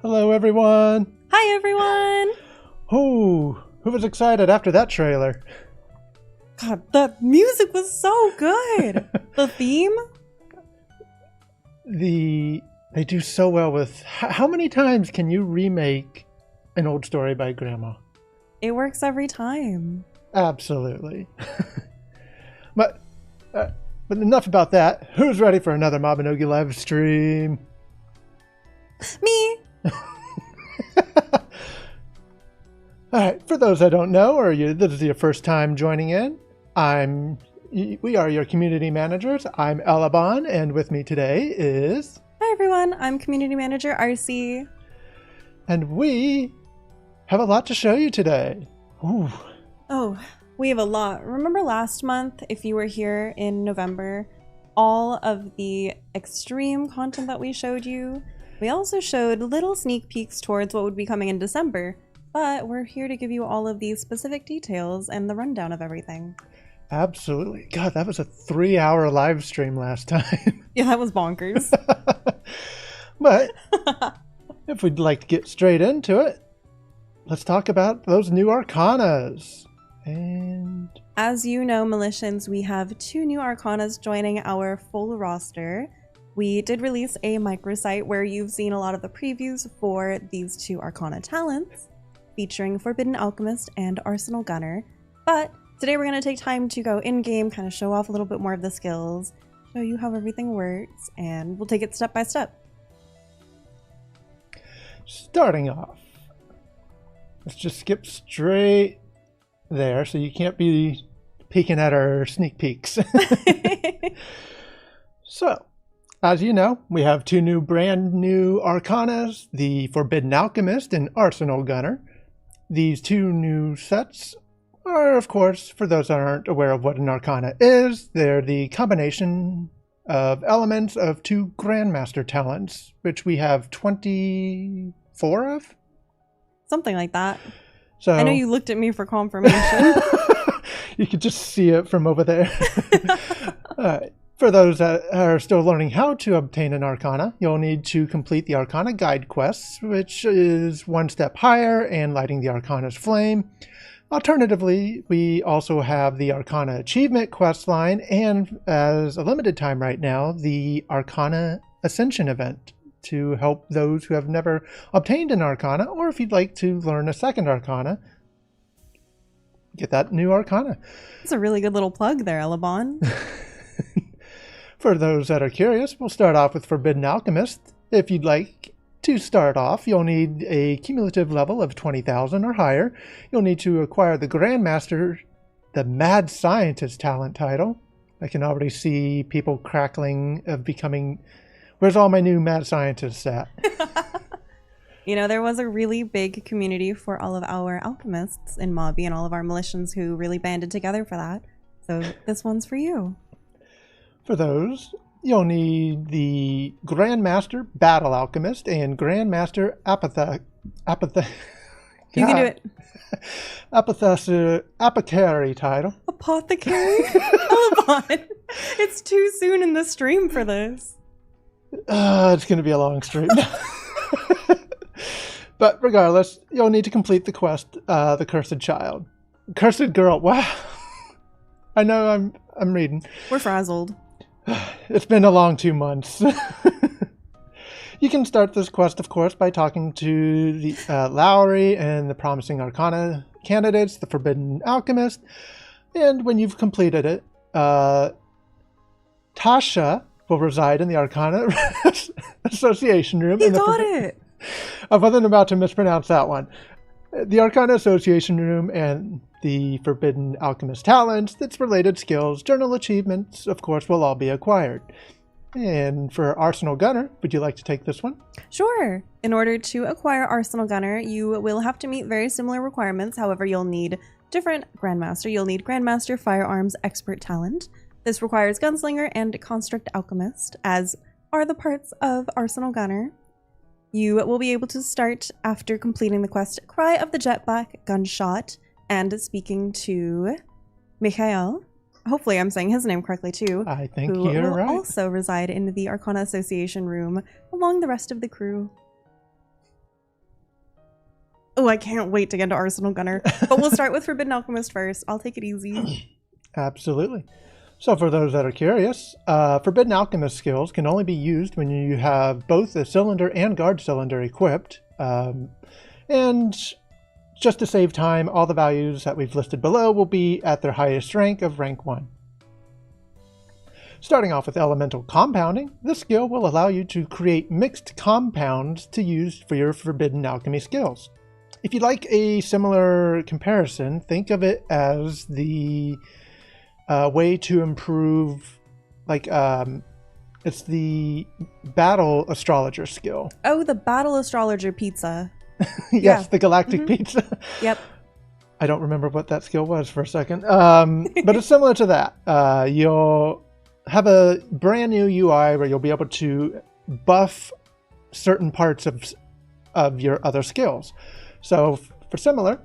Hello, everyone. Hi, everyone. Oh, who was excited after that trailer? God, the music was so good. The theme? They do so well with... How many times can you remake an old story by Grandma? It works every time. Absolutely. But enough about that. Who's ready for another Mabinogi live stream? Me. Alright, for those that don't know, or this is your first time joining in, we are your community managers. I'm Elebon, and with me today is... Hi, everyone. I'm Community Manager Arcie. And we have a lot to show you today. Ooh. Oh, we have a lot. Remember last month, if you were here in November, all of the extreme content that we showed you? We also showed little sneak peeks towards what would be coming in December, but we're here to give you all of these specific details and the rundown of everything. Absolutely. God, that was a 3-hour live stream last time. Yeah, that was bonkers. But if we'd like to get straight into it, let's talk about those new Arcanas. And as you know, Militians, we have 2 new Arcanas joining our full roster. We did release a microsite where you've seen a lot of the previews for these 2 Arcana talents, featuring Forbidden Alchemist and Arsenal Gunner. But today we're going to take time to go in-game, kind of show off a little bit more of the skills, show you how everything works, and we'll take it step by step. Starting off, let's just skip straight there so you can't be peeking at our sneak peeks. So, as you know, we have 2 brand new Arcanas, the Forbidden Alchemist and Arsenal Gunner. These 2 new sets are, of course, for those that aren't aware of what an Arcana is, they're the combination of elements of 2 Grandmaster talents, which we have 24 of? Something like that. So, I know you looked at me for confirmation. You could just see it from over there. For those that are still learning how to obtain an Arcana, you'll need to complete the Arcana Guide quests, which is 1 step higher and lighting the Arcana's flame. Alternatively, we also have the Arcana Achievement quest line, and as a limited time right now, the Arcana Ascension event to help those who have never obtained an Arcana, or if you'd like to learn a second Arcana, get that new Arcana. That's a really good little plug there, Elebon. For those that are curious, we'll start off with Forbidden Alchemist. If you'd like to start off, you'll need a cumulative level of 20,000 or higher. You'll need to acquire the Grandmaster, the Mad Scientist talent title. I can already see people crackling of becoming... Where's all my new Mad Scientists at? You know, there was a really big community for all of our alchemists in Mobby and all of our Militians who really banded together for that. So this one's for you. For those, you'll need the Grandmaster Battle Alchemist and Grandmaster You can do it. Apothecary title. Apothecary? Elebon, it's too soon in the stream for this. It's going to be a long stream. But regardless, you'll need to complete the quest, The Cursed Child. Cursed Girl, wow. I know I'm reading. We're frazzled. It's been a long 2 months. You can start this quest, of course, by talking to the Lowry and the Promising Arcana candidates, the Forbidden Alchemist. And when you've completed it, Tasha will reside in the Arcana Association Room. You got it! I wasn't about to mispronounce that one. The Arcana Association Room and the Forbidden Alchemist talents, its related skills, journal achievements, of course, will all be acquired. And for Arsenal Gunner, would you like to take this one? Sure. In order to acquire Arsenal Gunner, you will have to meet very similar requirements. However, you'll need different Grandmaster. You'll need Grandmaster Firearms Expert Talent. This requires Gunslinger and Construct Alchemist, as are the parts of Arsenal Gunner. You will be able to start after completing the quest Cry of the Jet Black Gunshot and speaking to Mikhail. Hopefully I'm saying his name correctly too. I think who you're will right. also reside in the Arcana Association room along the rest of the crew. Oh, I can't wait to get into Arsenal Gunner. But we'll start with Forbidden Alchemist first. I'll take it easy. Absolutely. So for those that are curious, Forbidden Alchemist skills can only be used when you have both the cylinder and guard cylinder equipped. And just to save time, all the values that we've listed below will be at their highest rank of rank 1. Starting off with elemental compounding, this skill will allow you to create mixed compounds to use for your Forbidden Alchemy skills. If you'd like a similar comparison, think of it as the way to improve, like, it's the battle astrologer skill. Oh, the battle astrologer pizza. Yes, Yeah. the galactic pizza. Yep. I don't remember what that skill was for a second, but it's similar to that. You'll have a brand new UI where you'll be able to buff certain parts of your other skills. So for similar,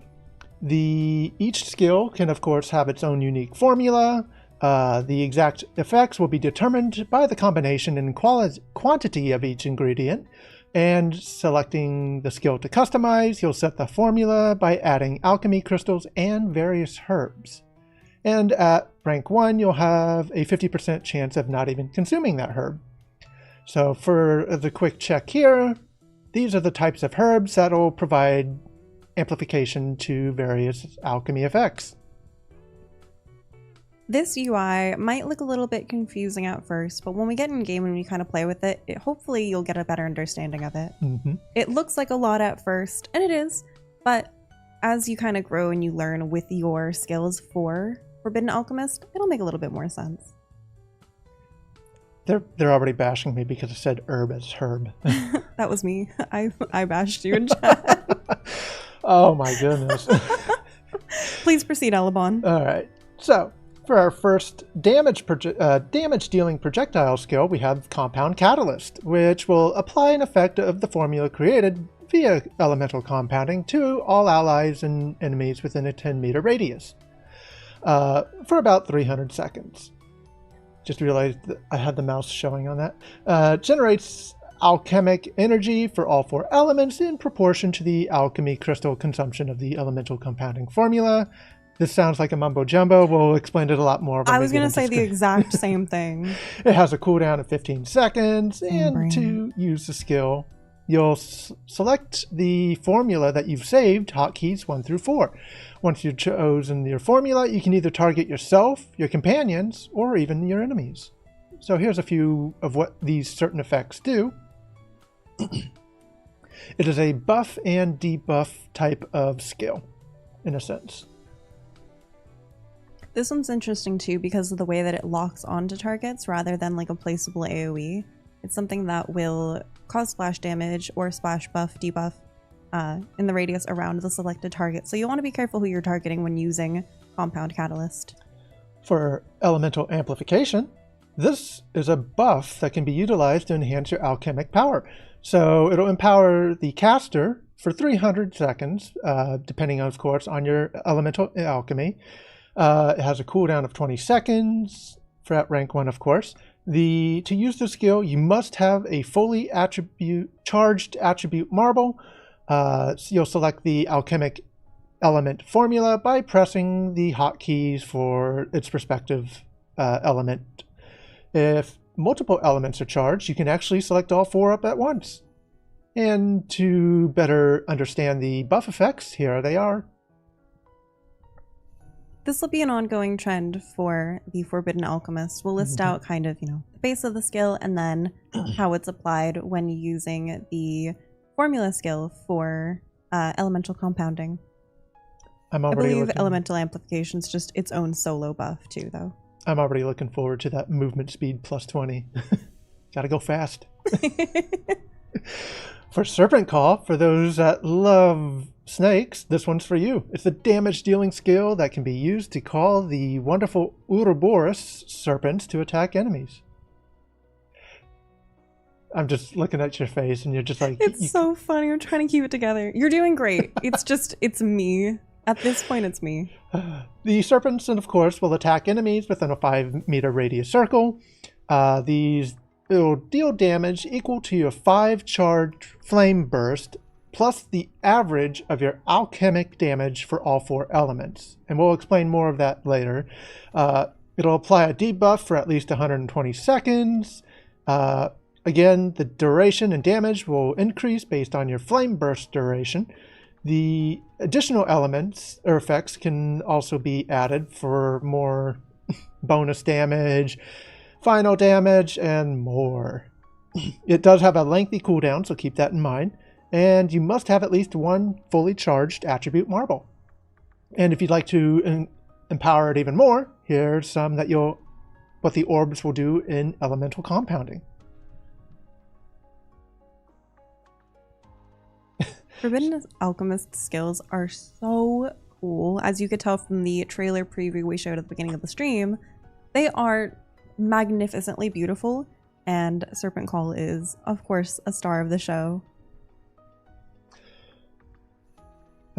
each skill can of course have its own unique formula. The exact effects will be determined by the combination and quantity of each ingredient. And selecting the skill to customize, you'll set the formula by adding alchemy crystals and various herbs. And at rank 1, you'll have a 50% chance of not even consuming that herb. So for the quick check here, these are the types of herbs that will provide amplification to various alchemy effects. This UI might look a little bit confusing at first, but when we get in game and we kind of play with it, hopefully you'll get a better understanding of it. It looks like a lot at first, and it is, but as you kind of grow and you learn with your skills for Forbidden Alchemist, it'll make a little bit more sense. They're already bashing me because I said herb as herb. That was me. I bashed you in chat. Oh my goodness. Please proceed, Elebon. All right. So for our first damage-dealing projectile skill, we have Compound Catalyst, which will apply an effect of the formula created via elemental compounding to all allies and enemies within a 10-meter radius for about 300 seconds. Just realized that I had the mouse showing on that. Generates alchemic energy for all 4 elements in proportion to the alchemy crystal consumption of the elemental compounding formula. This sounds like a mumbo jumbo. We'll explain it a lot more. I was going to say the exact same thing. It has a cooldown of 15 seconds, and to use the skill, you'll select the formula that you've saved, hotkeys 1 through 4. Once you've chosen your formula, you can either target yourself, your companions, or even your enemies. So here's a few of what these certain effects do. It is a buff and debuff type of skill, in a sense. This one's interesting too because of the way that it locks onto targets rather than like a placeable AoE. It's something that will cause splash damage or splash buff, debuff in the radius around the selected target. So you want to be careful who you're targeting when using Compound Catalyst. For elemental amplification, this is a buff that can be utilized to enhance your alchemic power. So it'll empower the caster for 300 seconds, depending, of course, on your elemental alchemy. It has a cooldown of 20 seconds for at rank 1, of course. To use the skill, you must have a fully charged attribute marble. So you'll select the alchemic element formula by pressing the hotkeys for its respective element. If multiple elements are charged, you can actually select all 4 up at once. And to better understand the buff effects, here they are. This will be an ongoing trend for the Forbidden Alchemist. We'll list out kind of, the base of the skill and then how it's applied when using the formula skill for elemental compounding. I believe elemental amplification is just its own solo buff too, though. I'm already looking forward to that movement speed plus 20. Gotta go fast. For Serpent Call, for those that love snakes, this one's for you. It's a damage-dealing skill that can be used to call the wonderful Ouroboros serpents to attack enemies. I'm just looking at your face, and you're just like... It's so funny. I'm trying to keep it together. You're doing great. It's me. At this point, it's me. The serpents, and of course, will attack enemies within a 5-meter radius circle. It'll deal damage equal to a 5 charge flame burst plus the average of your alchemic damage for all 4 elements. And we'll explain more of that later. It'll apply a debuff for at least 120 seconds. Again, the duration and damage will increase based on your flame burst duration. The additional elements or effects can also be added for more bonus damage, final damage, and more. It does have a lengthy cooldown, so keep that in mind. And you must have at least 1 fully charged attribute marble. And if you'd like to empower it even more, here's some that what the orbs will do in elemental compounding. Forbidden Alchemist skills are so cool. As you could tell from the trailer preview we showed at the beginning of the stream, they are magnificently beautiful, and Serpent Call is, of course, a star of the show.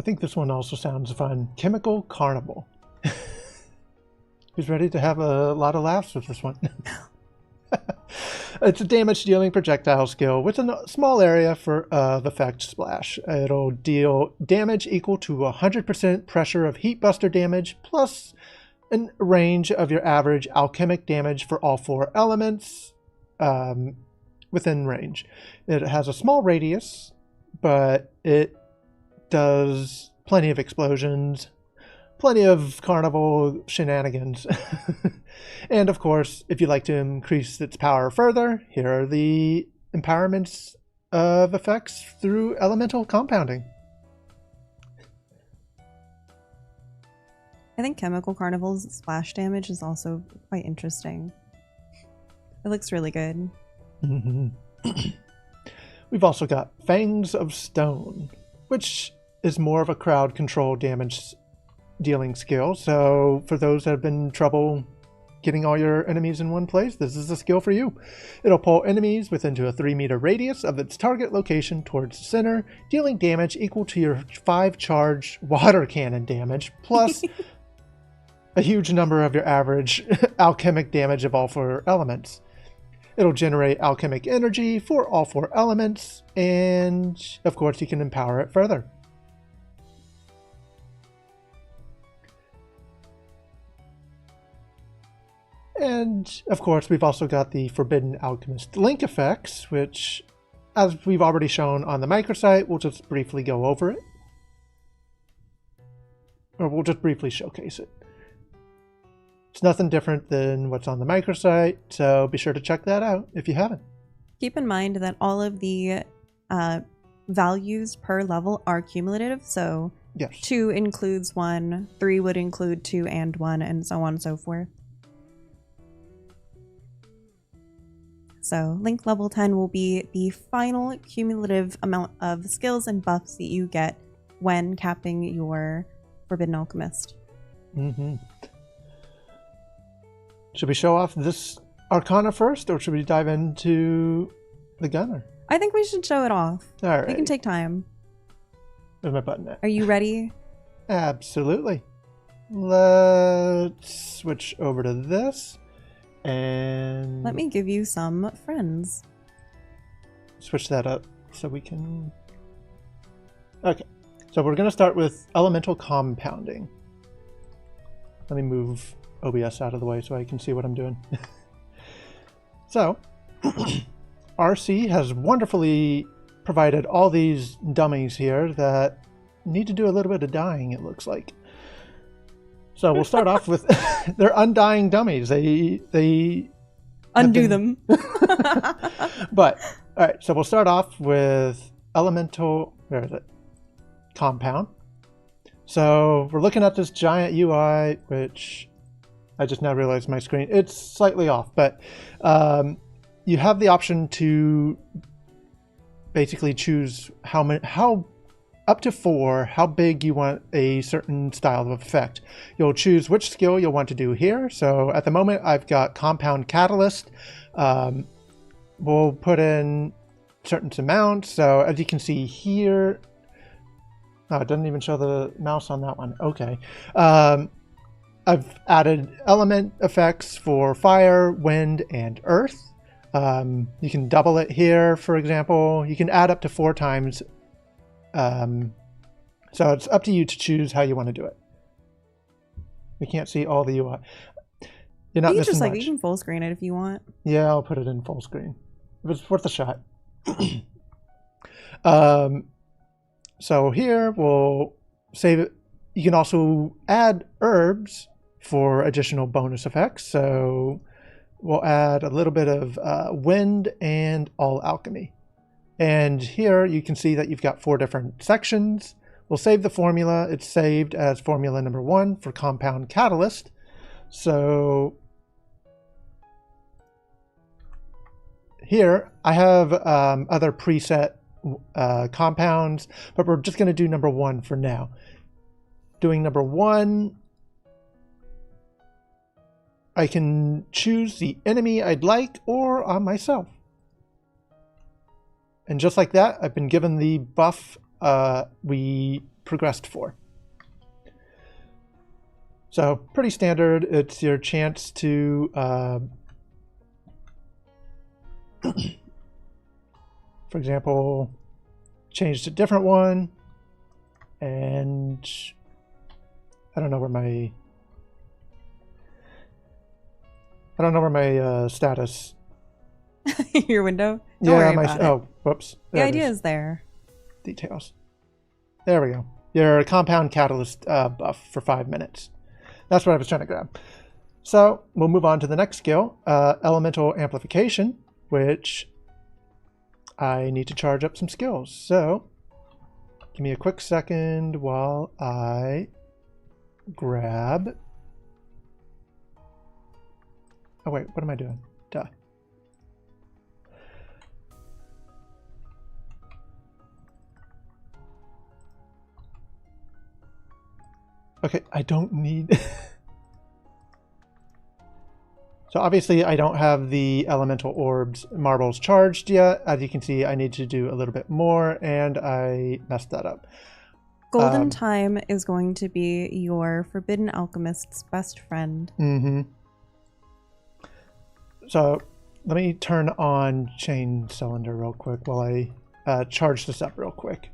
I think this one also sounds fun. Chemical Carnival. Who's ready to have a lot of laughs with this one? It's a damage-dealing projectile skill with a small area of effect splash. It'll deal damage equal to 100% pressure of heat buster damage plus a range of your average alchemic damage for all 4 elements within range. It has a small radius, but it does plenty of explosions, plenty of carnival shenanigans. And of course, if you'd like to increase its power further, here are the empowerments of effects through elemental compounding. I think Chemical Carnival's splash damage is also quite interesting. It looks really good. We've also got Fangs of Stone, which is more of a crowd control damage dealing skill. So for those that have been in trouble getting all your enemies in one place, this is a skill for you. It'll pull enemies within a 3-meter radius of its target location towards the center, dealing damage equal to your 5 charge water cannon damage, plus a huge number of your average alchemic damage of all 4 elements. It'll generate alchemic energy for all 4 elements, and of course you can empower it further. And of course we've also got the Forbidden Alchemist link effects, which, as we've already shown on the microsite, we'll just briefly go over it. Or we'll just briefly showcase it. It's nothing different than what's on the microsite, so be sure to check that out if you haven't. Keep in mind that all of the values per level are cumulative, so Yes. 2 includes 1, 3 would include 2 and 1, and so on and so forth. So Link level 10 will be the final cumulative amount of skills and buffs that you get when capping your Forbidden Alchemist. Should we show off this Arcana first, or should we dive into the gunner? I think we should show it off. All right. We can take time. Where's my button at? Are you ready? Absolutely. Let's switch over to this. And let me give you some friends. Switch that up so we can... Okay, so we're going to start with elemental compounding. Let me move OBS out of the way so I can see what I'm doing. So, RC has wonderfully provided all these dummies here that need to do a little bit of dying, it looks like. So we'll start off with they're undying dummies. They undo them. But all right, so we'll start off with elemental. Where is it? Compound. So we're looking at this giant UI, which I just now realized my screen. It's slightly off, but you have the option to basically choose how up to 4, how big you want a certain style of effect. You'll choose which skill you'll want to do here. So at the moment, I've got Compound Catalyst. We'll put in certain amounts. So as you can see here, oh, it doesn't even show the mouse on that one. Okay. I've added element effects for fire, wind, and earth. You can double it here, for example. You can add up to 4 times So it's up to you to choose how you want to do it. We can't see all the UI. You're not missing much. You can full screen it if you want. Yeah, I'll put it in full screen. It was worth a shot. So here we'll save it. You can also add herbs for additional bonus effects. So we'll add a little bit of wind and all alchemy. And here you can see that you've got 4 different sections. We'll save the formula. It's saved as formula number 1 for compound catalyst. So here I have other preset compounds, but we're just going to do number 1 for now. Doing number 1, I can choose the enemy I'd like or on myself. And just like that, I've been given the buff we progressed for. So pretty standard. It's your chance to for example, change to a different one, and I don't know where my status. Your window? Don't worry about it. Oh, whoops. The idea is there. Details. There we go. Your compound catalyst buff for 5 minutes. That's what I was trying to grab. So we'll move on to the next skill, elemental amplification, which I need to charge up some skills. So give me a quick second while I grab. Oh wait, what am I doing? Duh. Okay, I don't need... So obviously I don't have the elemental orbs marbles charged yet. As you can see, I need to do a little bit more, and I messed that up. Golden time is going to be your Forbidden Alchemist's best friend. Mm-hmm. So let me turn on Chain Cylinder real quick while I charge this up real quick.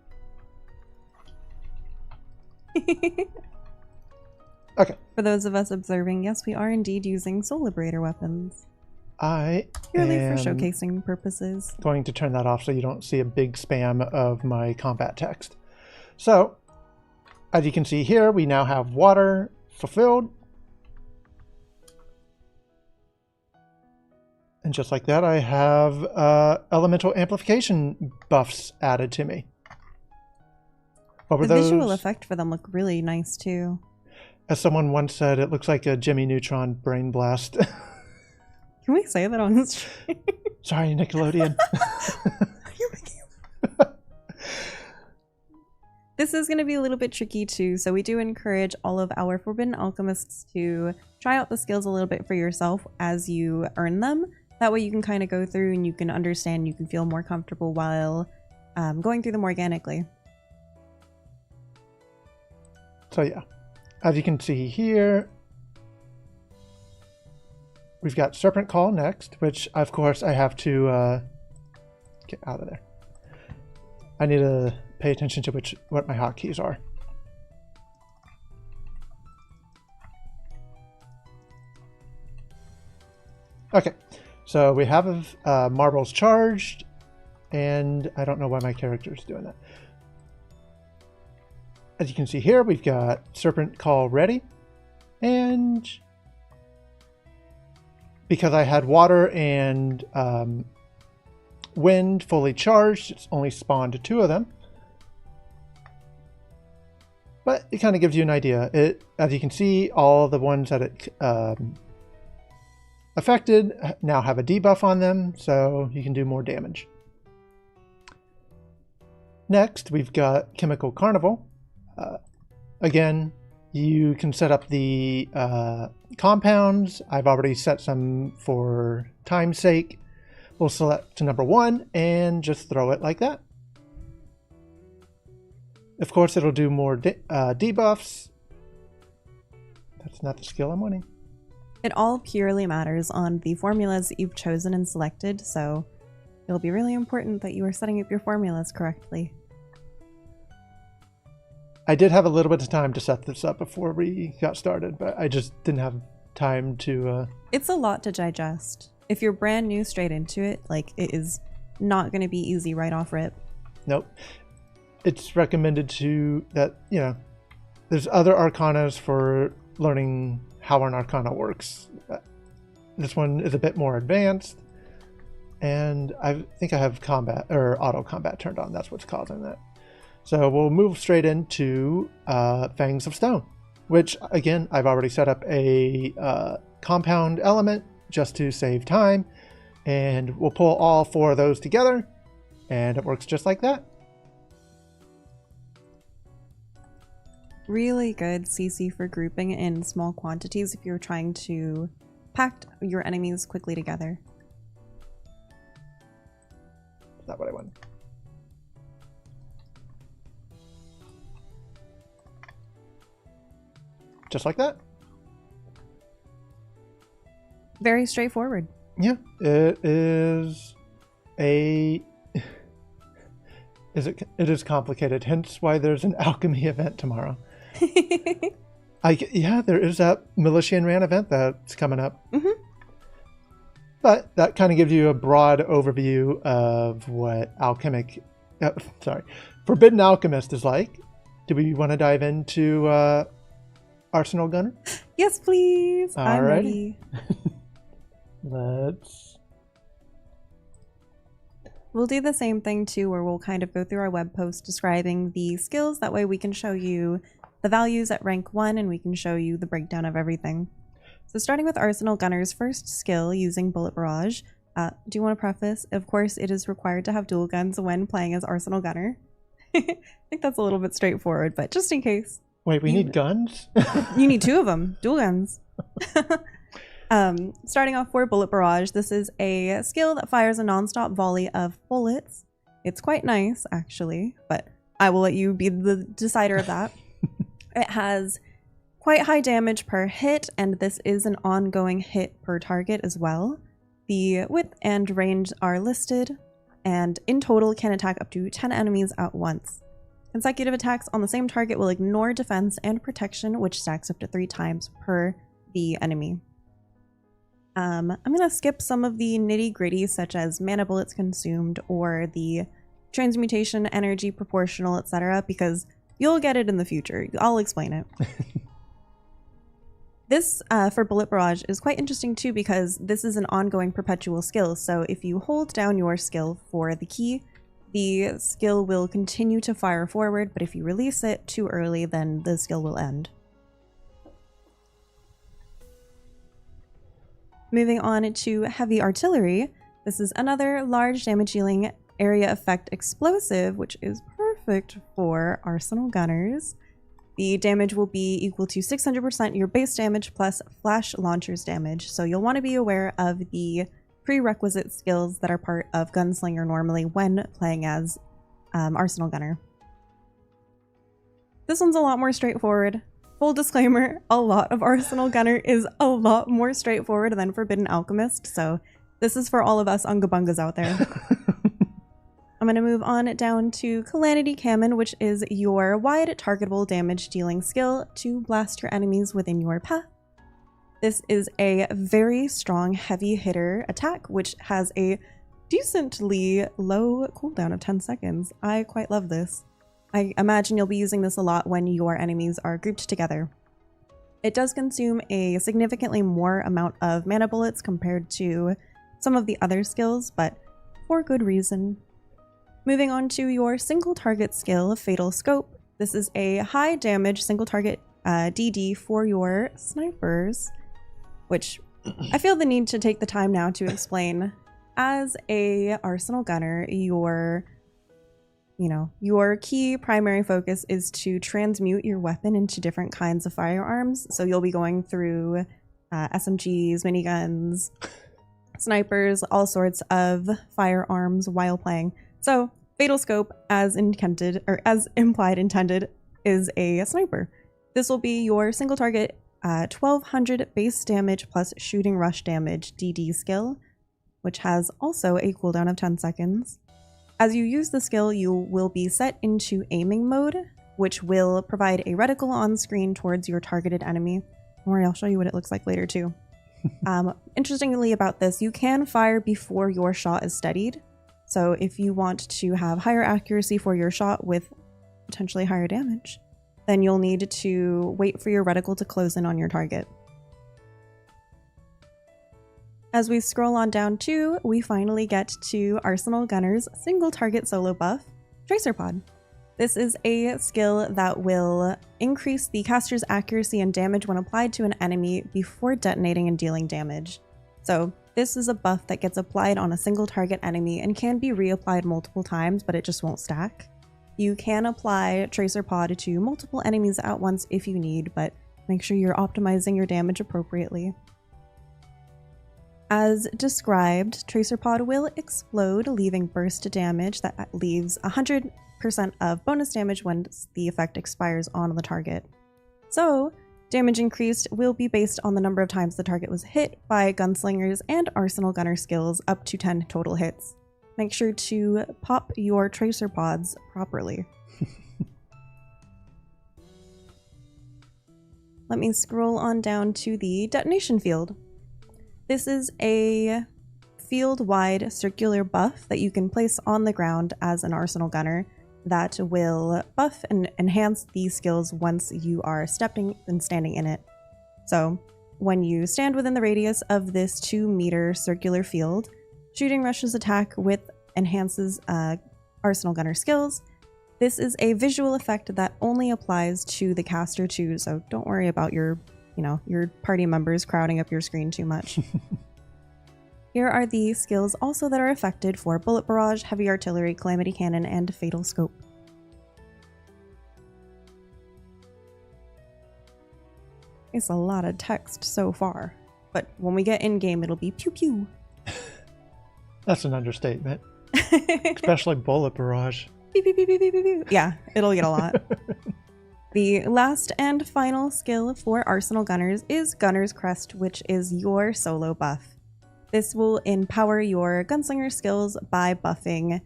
Okay. For those of us observing, yes, we are indeed using Soul Liberator weapons. I purely for showcasing purposes. Going to turn that off so you don't see a big spam of my combat text. So, as you can see here, we now have water fulfilled. And just like that, I have elemental amplification buffs added to me. What were those? The visual effect for them look really nice too. As someone once said, it looks like a Jimmy Neutron brain blast. Can we say that on the stream? Sorry, Nickelodeon. This is going to be a little bit tricky too, so we do encourage all of our Forbidden Alchemists to try out the skills a little bit for yourself as you earn them. That way you can kind of go through and you can understand, you can feel more comfortable while going through them organically. So yeah. As you can see here, we've got Serpent Call next, which of course I have to get out of there. I need to pay attention to what my hotkeys are. Okay, so we have marbles charged, and I don't know why my character is doing that. As you can see here, we've got Serpent Call ready, and because I had water and wind fully charged, it's only spawned 2 of them. But it kind of gives you an idea. As you can see, all the ones that it affected now have a debuff on them, so you can do more damage. Next, we've got Chemical Carnival. Again, you can set up the compounds. I've already set some for time's sake. We'll select to number 1 and just throw it like that. Of course, it'll do more debuffs. That's not the skill I'm wanting. It all purely matters on the formulas that you've chosen and selected, so it'll be really important that you are setting up your formulas correctly. I did have a little bit of time to set this up before we got started, but I just didn't have time to... It's a lot to digest. If you're brand new straight into it, like, it is not going to be easy right off rip. Nope. It's recommended that, there's other Arcanas for learning how an Arcana works. This one is a bit more advanced, and I think I have combat or auto combat turned on. That's what's causing that. So we'll move straight into Fangs of Stone, which, again, I've already set up a compound element just to save time, and we'll pull all 4 of those together, and it works just like that. Really good CC for grouping in small quantities if you're trying to pack your enemies quickly together. That's not what I wanted. Just like that. Very straightforward. Yeah, it is it is complicated, hence why there's an alchemy event tomorrow. Yeah, there is that Militia and Ran event that's coming up. Mm-hmm. But that kind of gives you a broad overview of what Forbidden Alchemist is like. Do we want to dive into Arsenal Gunner? Yes, please. Alrighty. I'm ready. We'll do the same thing too, where we'll kind of go through our web post describing the skills. That way we can show you the values at rank 1 and we can show you the breakdown of everything. So starting with Arsenal Gunner's first skill using Bullet Barrage. Do you want to preface? Of course, it is required to have dual guns when playing as Arsenal Gunner. I think that's a little bit straightforward, but just in case. Wait, we need guns? You need 2 of them. Dual guns. Starting off for Bullet Barrage, this is a skill that fires a non-stop volley of bullets. It's quite nice, actually, but I will let you be the decider of that. It has quite high damage per hit, and this is an ongoing hit per target as well. The width and range are listed, and in total can attack up to 10 enemies at once. Consecutive attacks on the same target will ignore defense and protection, which stacks up to 3 times per the enemy. I'm going to skip some of the nitty-gritty, such as mana bullets consumed or the transmutation, energy, proportional, etc., because you'll get it in the future. I'll explain it. This, for Bullet Barrage, is quite interesting too, because this is an ongoing perpetual skill. So if you hold down your skill for the key, the skill will continue to fire forward, but if you release it too early, then the skill will end. Moving on to Heavy Artillery, this is another large damage dealing area effect explosive, which is perfect for Arsenal Gunners. The damage will be equal to 600% your base damage plus flash launcher's damage, so you'll want to be aware of the prerequisite skills that are part of Gunslinger normally when playing as Arsenal Gunner. This one's a lot more straightforward. Full disclaimer, a lot of Arsenal Gunner is a lot more straightforward than Forbidden Alchemist, so this is for all of us Unga Bungas out there. I'm going to move on down to Calamity Cannon, which is your wide targetable damage dealing skill to blast your enemies within your path. This is a very strong heavy hitter attack, which has a decently low cooldown of 10 seconds. I quite love this. I imagine you'll be using this a lot when your enemies are grouped together. It does consume a significantly more amount of mana bullets compared to some of the other skills, but for good reason. Moving on to your single target skill, Fatal Scope. This is a high damage single target DD for your snipers, which I feel the need to take the time now to explain. As a Arsenal Gunner, your key primary focus is to transmute your weapon into different kinds of firearms. So you'll be going through SMGs, miniguns, snipers, all sorts of firearms while playing. So Fatal Scope, as intended, or as implied intended, is a sniper. This will be your single target 1200 base damage plus shooting rush damage DD skill, which has also a cooldown of 10 seconds. As you use the skill, you will be set into aiming mode, which will provide a reticle on screen towards your targeted enemy. Don't worry, I'll show you what it looks like later too. Interestingly about this, you can fire before your shot is steadied. So if you want to have higher accuracy for your shot with potentially higher damage, then you'll need to wait for your reticle to close in on your target. As we scroll on down too, we finally get to Arsenal Gunner's single target solo buff, Tracer Pod. This is a skill that will increase the caster's accuracy and damage when applied to an enemy before detonating and dealing damage. So this is a buff that gets applied on a single target enemy and can be reapplied multiple times, but it just won't stack. You can apply Tracer Pod to multiple enemies at once if you need, but make sure you're optimizing your damage appropriately. As described, Tracer Pod will explode, leaving burst damage that leaves 100% of bonus damage when the effect expires on the target. So, damage increased will be based on the number of times the target was hit by gunslingers and arsenal gunner skills up to 10 total hits. Make sure to pop your tracer pods properly. Let me scroll on down to the detonation field. This is a field-wide circular buff that you can place on the ground as an arsenal gunner that will buff and enhance these skills once you are stepping and standing in it. So when you stand within the radius of this 2-meter circular field, Shooting Rush's attack with enhances arsenal gunner skills. This is a visual effect that only applies to the caster too, so don't worry about your party members crowding up your screen too much. Here are the skills also that are affected for Bullet Barrage, Heavy Artillery, Calamity Cannon, and Fatal Scope. It's a lot of text so far, but when we get in-game, it'll be pew pew. That's an understatement. Especially Bullet Barrage. Pew, pew, pew, pew, pew, pew. Yeah, it'll get a lot. The last and final skill for Arsenal Gunners is Gunner's Crest, which is your solo buff. This will empower your gunslinger skills by buffing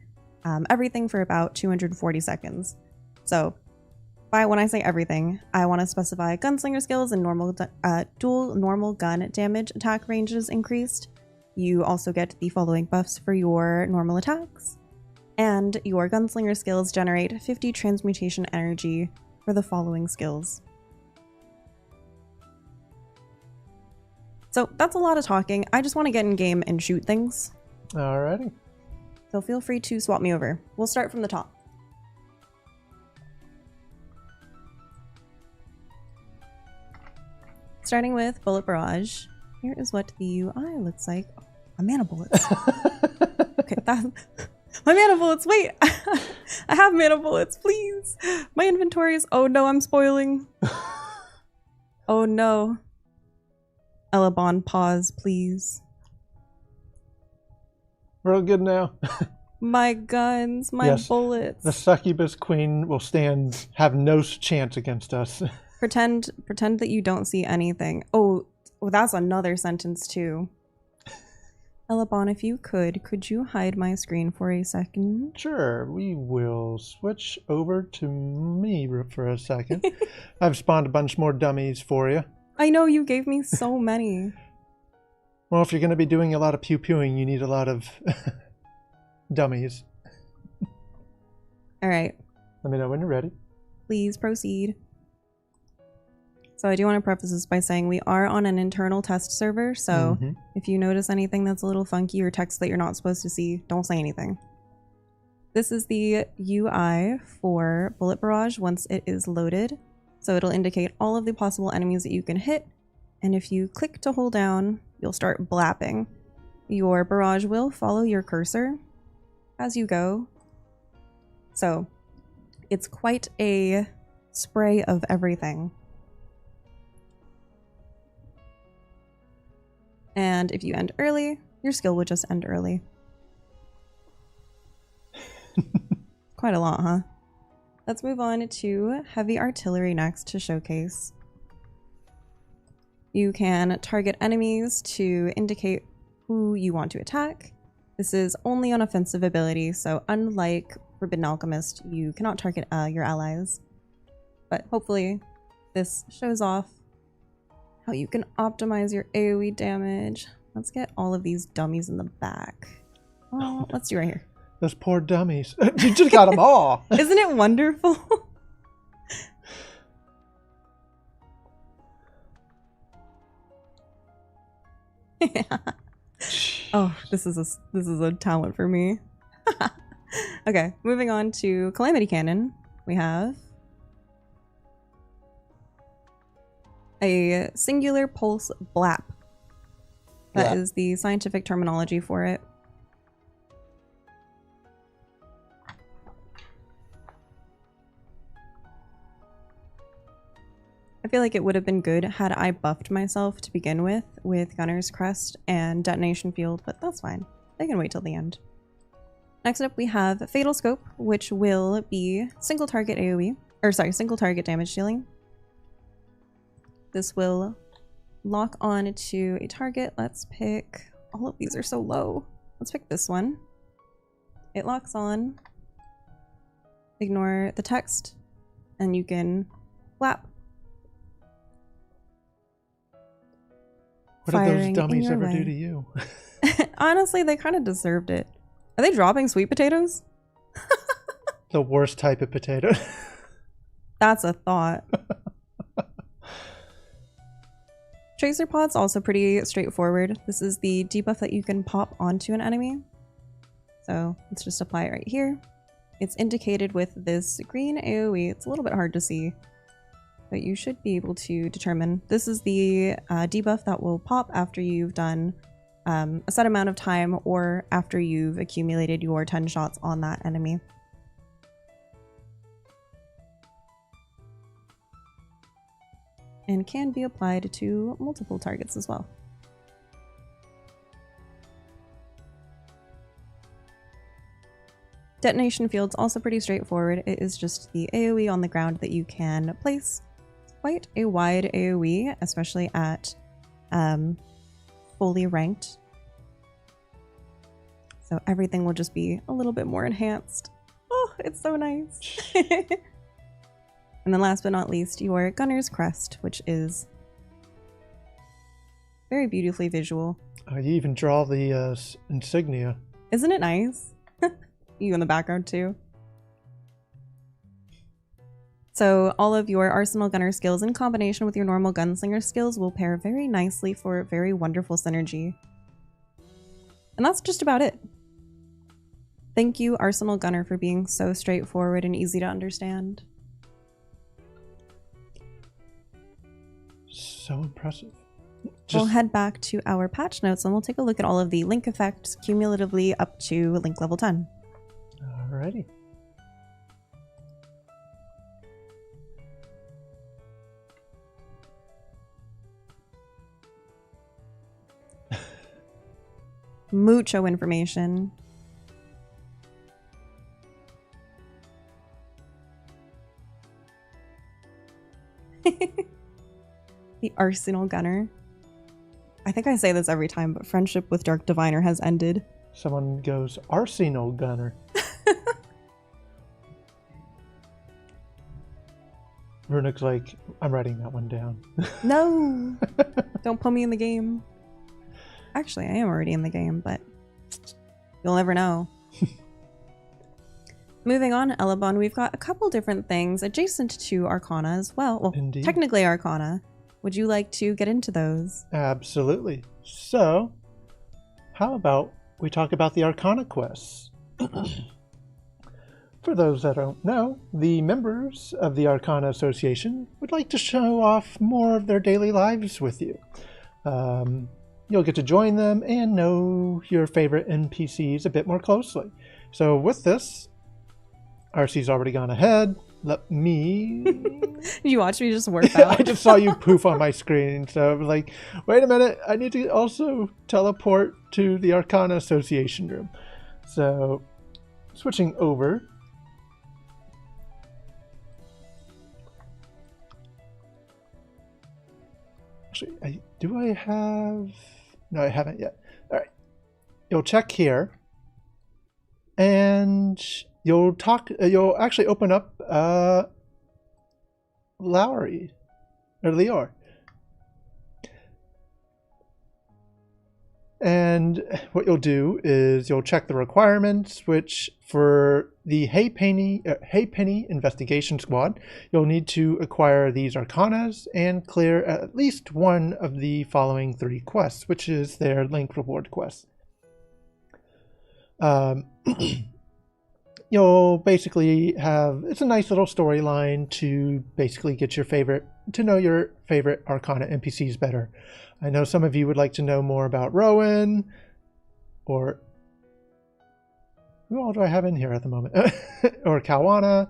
everything for about 240 seconds. So, when I say everything, I want to specify gunslinger skills and dual normal gun damage attack ranges increased. You also get the following buffs for your normal attacks, and your gunslinger skills generate 50 transmutation energy for the following skills. So that's a lot of talking. I just want to get in game and shoot things. Alrighty. So feel free to swap me over. We'll start from the top. Starting with Bullet Barrage. Here is what the UI looks like. Oh, my mana bullets. Okay, my mana bullets. Wait, I have mana bullets, please. My inventory is. Oh no, I'm spoiling. Oh no. Elebon, pause, please. We're all good now. My guns, my bullets. The succubus queen will have no chance against us. Pretend that you don't see anything. Oh, that's another sentence too. Elebon, if you could you hide my screen for a second? Sure, we will switch over to me for a second. I've spawned a bunch more dummies for you. I know, you gave me so many. Well, if you're going to be doing a lot of pew-pewing, you need a lot of dummies. All right. Let me know when you're ready. Please proceed. So I do want to preface this by saying we are on an internal test server, so if you notice anything that's a little funky or text that you're not supposed to see, don't say anything. This is the UI for Bullet Barrage once it is loaded. So it'll indicate all of the possible enemies that you can hit, and if you click to hold down, you'll start blapping. Your barrage will follow your cursor as you go. So it's quite a spray of everything. And if you end early, your skill will just end early. Quite a lot, huh? Let's move on to Heavy Artillery next to showcase. You can target enemies to indicate who you want to attack. This is only on offensive ability, so unlike Forbidden Alchemist, you cannot target your allies. but hopefully this shows off how you can optimize your AoE damage. Let's get all of these dummies in the back. Well, let's do right here. Those poor dummies. You just got them all. Isn't it wonderful? Oh, this is a talent for me. Okay, moving on to Calamity Cannon. We have a singular pulse blap. That is the scientific terminology for it. I feel like it would have been good had I buffed myself to begin with Gunner's Crest and Detonation Field, but that's fine. They can wait till the end. Next up we have Fatal Scope, which will be single target AoE, or sorry, single target damage dealing. This will lock on to a target. Let's pick, all of these are so low. Let's pick this one. It locks on. Ignore the text, and you can flap. What did those dummies ever do to you? Honestly, they kind of deserved it. Are they dropping sweet potatoes? The worst type of potato. That's a thought. Tracer Pod's also pretty straightforward. This is the debuff that you can pop onto an enemy. So let's just apply it right here. It's indicated with this green AoE. It's a little bit hard to see, but you should be able to determine. This is the debuff that will pop after you've done a set amount of time or after you've accumulated your 10 shots on that enemy. And can be applied to multiple targets as well. Detonation Field's also pretty straightforward. It is just the AoE on the ground that you can place. Quite a wide AoE, especially at fully ranked. So everything will just be a little bit more enhanced. Oh, it's so nice. And then last but not least, your Gunner's Crest, which is very beautifully visual. You even draw the insignia. Isn't it nice? You in the background too. So all of your Arsenal Gunner skills in combination with your normal Gunslinger skills will pair very nicely for very wonderful synergy. And that's just about it. Thank you, Arsenal Gunner, for being so straightforward and easy to understand. So impressive. We'll head back to our patch notes and we'll take a look at all of the link effects cumulatively up to link level 10. Alrighty. Mucho information. The Arsenal Gunner. I think I say this every time, but friendship with Dark Diviner has ended. Someone goes, Arsenal Gunner. Runuk's like, I'm writing that one down. No! Don't put me in the game. Actually, I am already in the game, but you'll never know. Moving on, Elebon, we've got a couple different things adjacent to Arcana as well. Well, Indeed. Technically Arcana. Would you like to get into those? Absolutely. So, how about we talk about the Arcana quests? For those that don't know, the members of the Arcana Association would like to show off more of their daily lives with you. You'll get to join them and know your favorite NPCs a bit more closely. So with this, RC's already gone ahead. Let me... You watch me just work out. I just saw you poof on my screen, so I was like, wait a minute, I need to also teleport to the Arcana Association room. So, switching over. Actually, do I have... No, I haven't yet. All right. You'll check here. And you'll talk... You'll actually open up Lowry or Lior. And what you'll do is you'll check the requirements, which for the Hey Penny Investigation Squad, you'll need to acquire these Arcanas and clear at least one of the following 3 quests, which is their link reward quest. You'll basically have, it's a nice little storyline to basically get to know your favorite Arcana NPCs better. I know some of you would like to know more about Rowan, or who all do I have in here at the moment? Or Kawana.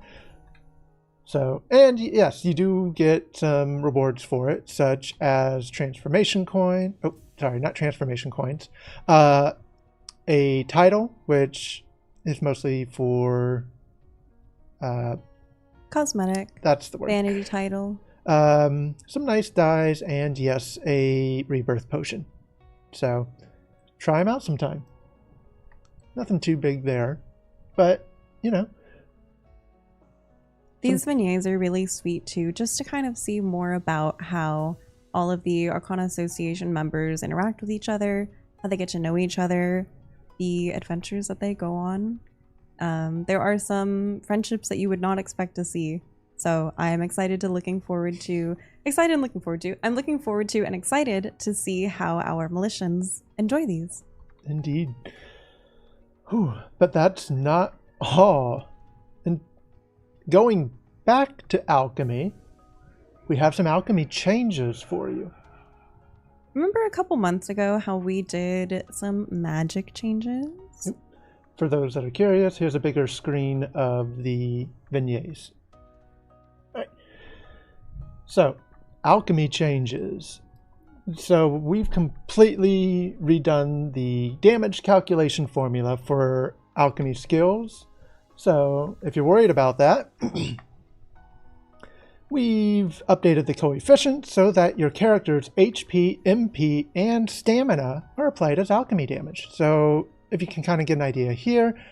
So, and yes, you do get some rewards for it, such as transformation coin. Oh, sorry, not transformation coins. A title, which is mostly for cosmetic. That's the word. Vanity title. Some nice dyes, and yes, a rebirth potion. So try them out sometime. Nothing too big there, but you know. These vignettes are really sweet too, just to kind of see more about how all of the Arcana Association members interact with each other, how they get to know each other, the adventures that they go on. There are some friendships that you would not expect to see. So I am I'm looking forward to and excited to see how our Militians enjoy these. Indeed. Whew, but that's not all. And going back to alchemy, we have some alchemy changes for you. Remember a couple months ago how we did some magic changes? Yep. For those that are curious, here's a bigger screen of the vignettes. So, alchemy changes. So we've completely redone the damage calculation formula for alchemy skills. So if you're worried about that, we've updated the coefficients so that your character's HP, MP, and stamina are applied as alchemy damage. So if you can kind of get an idea here,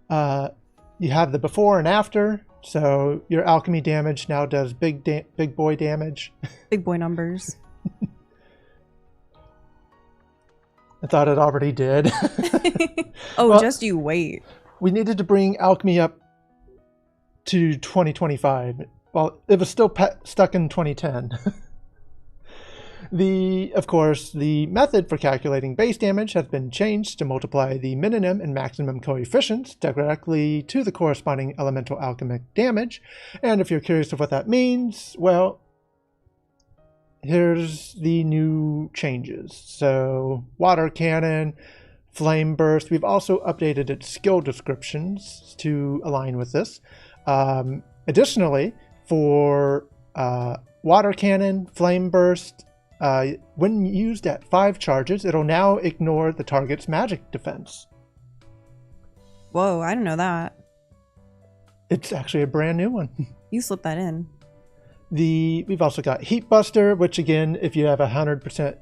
you have the before and after. So your alchemy damage now does big boy damage. Big boy numbers. I thought it already did. Oh, well, just you wait. We needed to bring alchemy up to 2025. Well, it was still stuck in 2010. Of course, the method for calculating base damage has been changed to multiply the minimum and maximum coefficients directly to the corresponding elemental alchemic damage. And if you're curious of what that means, well, here's the new changes. So, water cannon, flame burst. We've also updated its skill descriptions to align with this. Additionally, for water cannon, flame burst, when used at 5 charges, it'll now ignore the target's magic defense. Whoa, I didn't know that. It's actually a brand new one. You slipped that in. We've also got Heat Buster, which again, if you have 100%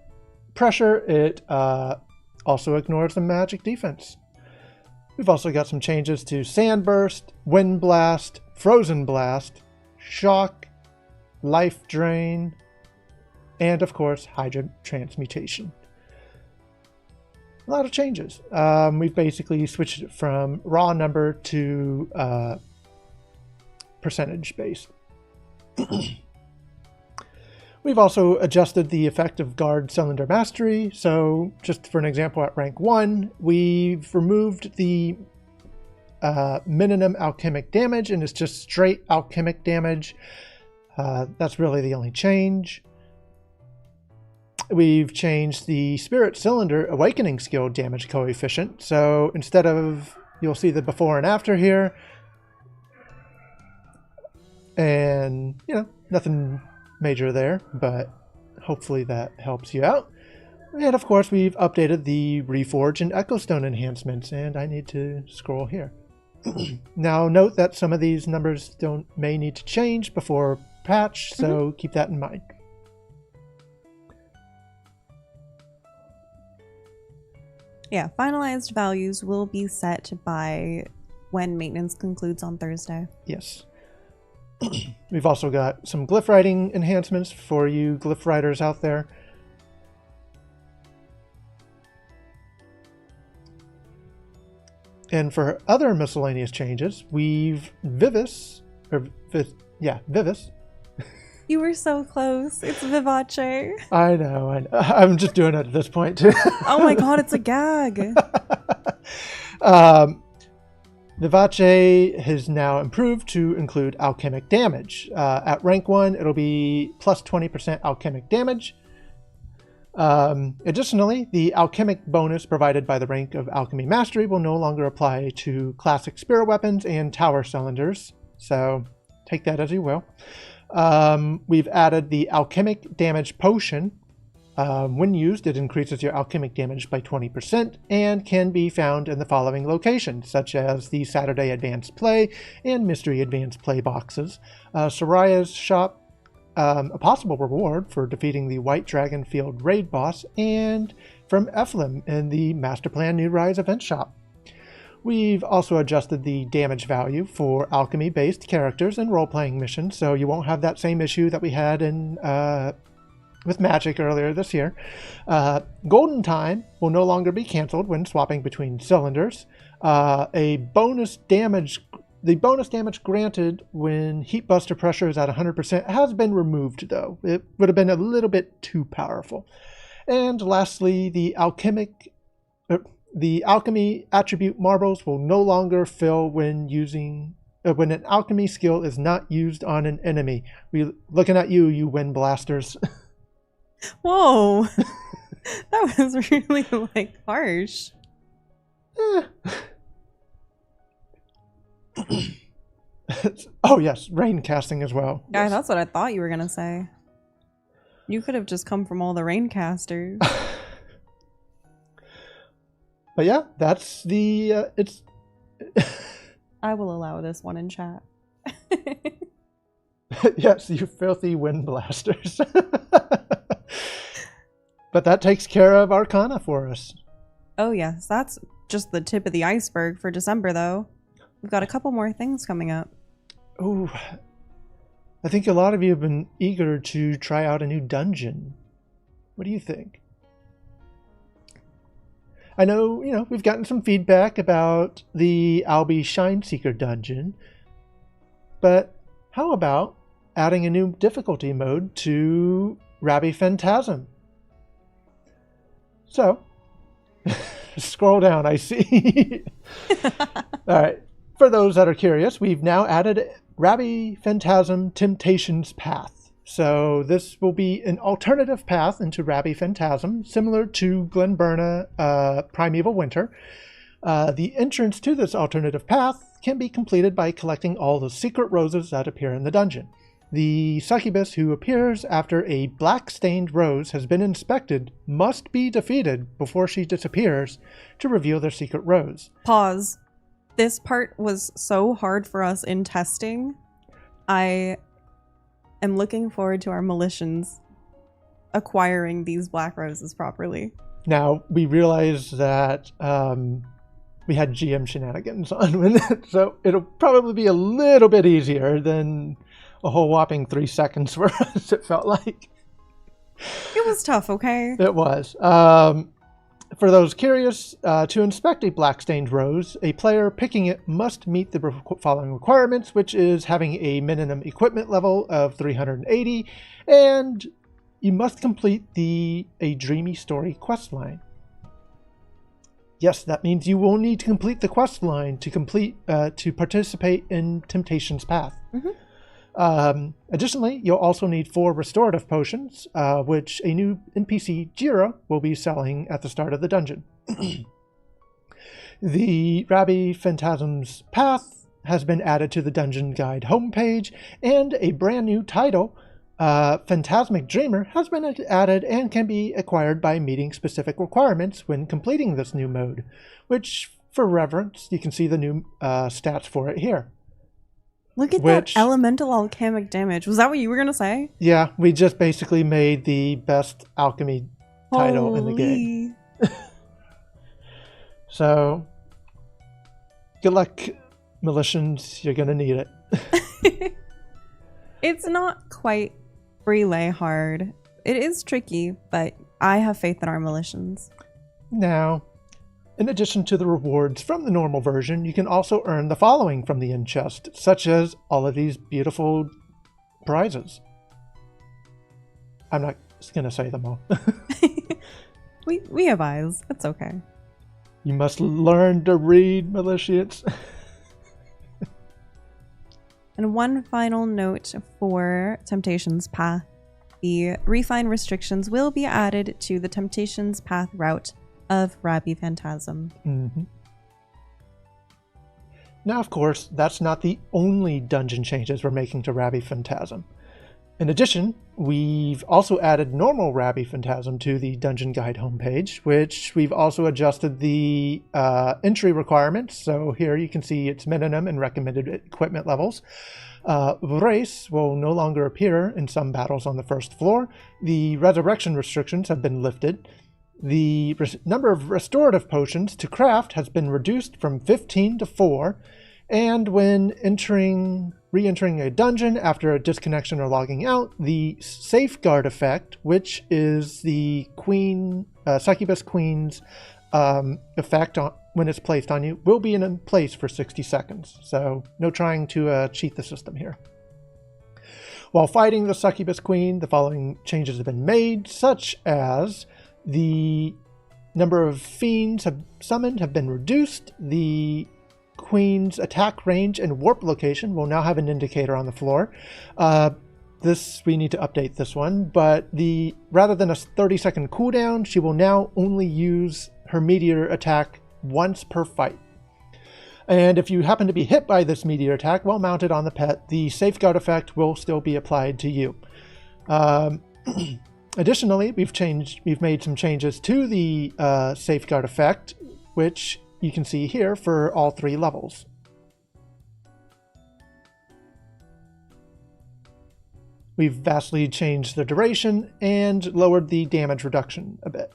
pressure, it also ignores the magic defense. We've also got some changes to Sand Burst, Wind Blast, Frozen Blast, Shock, Life Drain, and of course, Hydra Transmutation. A lot of changes. We've basically switched it from raw number to percentage based. We've also adjusted the effect of Guard Cylinder Mastery. So just for an example, at rank 1, we've removed the minimum alchemic damage, and it's just straight alchemic damage. That's really the only change. We've changed the Spirit Cylinder Awakening skill damage coefficient. So instead of, you'll see the before and after here. And, you know, nothing major there, but hopefully that helps you out. And of course, we've updated the Reforge and Echo Stone enhancements, and I need to scroll here. Now, note that some of these numbers may need to change before patch, so keep that in mind. Yeah, finalized values will be set by when maintenance concludes on Thursday. Yes. We've also got some glyph writing enhancements for you glyph writers out there. And for other miscellaneous changes, we've Vivis. You were so close. It's Vivace. I know. I'm just doing it at this point, too. Oh my god, it's a gag. Vivace has now improved to include alchemic damage. At rank 1, it'll be plus 20% alchemic damage. Additionally, the alchemic bonus provided by the rank of Alchemy Mastery will no longer apply to classic spirit weapons and tower cylinders. So take that as you will. We've added the alchemic damage potion. When used, it increases your alchemic damage by 20% and can be found in the following locations, such as the Saturday Advanced Play and Mystery Advanced Play boxes, Soraya's shop, a possible reward for defeating the White Dragon Field raid boss, and from Ephlim in the Master Plan New Rise event shop. We've also adjusted the damage value for alchemy-based characters and role-playing missions, so you won't have that same issue that we had in with Magic earlier this year. Golden Time will no longer be canceled when swapping between cylinders. The bonus damage granted when Heat Buster pressure is at 100% has been removed, though. It would have been a little bit too powerful. And lastly, the Alchemy attribute marbles will no longer fill when when an alchemy skill is not used on an enemy. We're looking at you, you wind blasters. Whoa. That was really, harsh. Oh, yes, rain casting as well. Yeah, yes. That's what I thought you were going to say. You could have just come from all the rain casters. But yeah, that's the... it's. I will allow this one in chat. Yes, you filthy wind blasters. But that takes care of Arcana for us. Oh yes, that's just the tip of the iceberg for December, though. We've got a couple more things coming up. Oh, I think a lot of you have been eager to try out a new dungeon. What do you think? I know, we've gotten some feedback about the Albi Shineseeker dungeon, but how about adding a new difficulty mode to Rabbie Phantasm? So, scroll down, I see. All right. For those that are curious, we've now added Rabbie Phantasm Temptations Path. So this will be an alternative path into Rabbie Phantasm, similar to Glenburna Primeval Winter. The entrance to this alternative path can be completed by collecting all the secret roses that appear in the dungeon. The succubus who appears after a black-stained rose has been inspected must be defeated before she disappears to reveal their secret rose. Pause. This part was so hard for us in testing. I am looking forward to our Militians acquiring these black roses properly. Now, we realize that we had GM shenanigans on with it, so it'll probably be a little bit easier than a whole whopping 3 seconds for us, it felt like. It was tough, okay? It was. For those curious, to inspect a black-stained rose, a player picking it must meet the following requirements, which is having a minimum equipment level of 380, and you must complete A Dreamy Story questline. Yes, that means you will need to complete the questline to participate in Temptations Path. Mm-hmm. Additionally, you'll also need 4 restorative potions, which a new NPC, Jira, will be selling at the start of the dungeon. The Rabbie Phantasm's Path has been added to the Dungeon Guide homepage, and a brand new title, Phantasmic Dreamer, has been added and can be acquired by meeting specific requirements when completing this new mode, which, for reference, you can see the new stats for it here. Look at that elemental alchemic damage. Was that what you were going to say? Yeah, we just basically made the best alchemy title in the game. So, good luck, Militians. You're going to need it. It's not quite relay hard. It is tricky, but I have faith in our militions. Now, in addition to the rewards from the normal version, you can also earn the following from the end chest, such as all of these beautiful prizes. I'm not going to say them all. We have eyes. It's okay. You must learn to read, militiates. And one final note for Temptations Path. The refined restrictions will be added to the Temptations Path route of Rabbie Phantasm. Mm-hmm. Now, of course, that's not the only dungeon changes we're making to Rabbie Phantasm. In addition, we've also added normal Rabbie Phantasm to the Dungeon Guide homepage, which we've also adjusted the entry requirements. So here you can see its minimum and recommended equipment levels. Race will no longer appear in some battles on the first floor. The resurrection restrictions have been lifted. The number of restorative potions to craft has been reduced from 15 to 4. And when re-entering a dungeon after a disconnection or logging out, the safeguard effect, which is the Succubus Queen's effect when it's placed on you, will be in place for 60 seconds. So no trying to cheat the system here. While fighting the Succubus Queen, the following changes have been made, such as the number of fiends summoned have been reduced. The Queen's attack range and warp location will now have an indicator on the floor. We need to update this one, but rather than a 30-second cooldown, she will now only use her meteor attack once per fight. And if you happen to be hit by this meteor attack while mounted on the pet, the safeguard effect will still be applied to you. Additionally, we've made some changes to the safeguard effect, which you can see here for all 3 levels. We've vastly changed the duration and lowered the damage reduction a bit.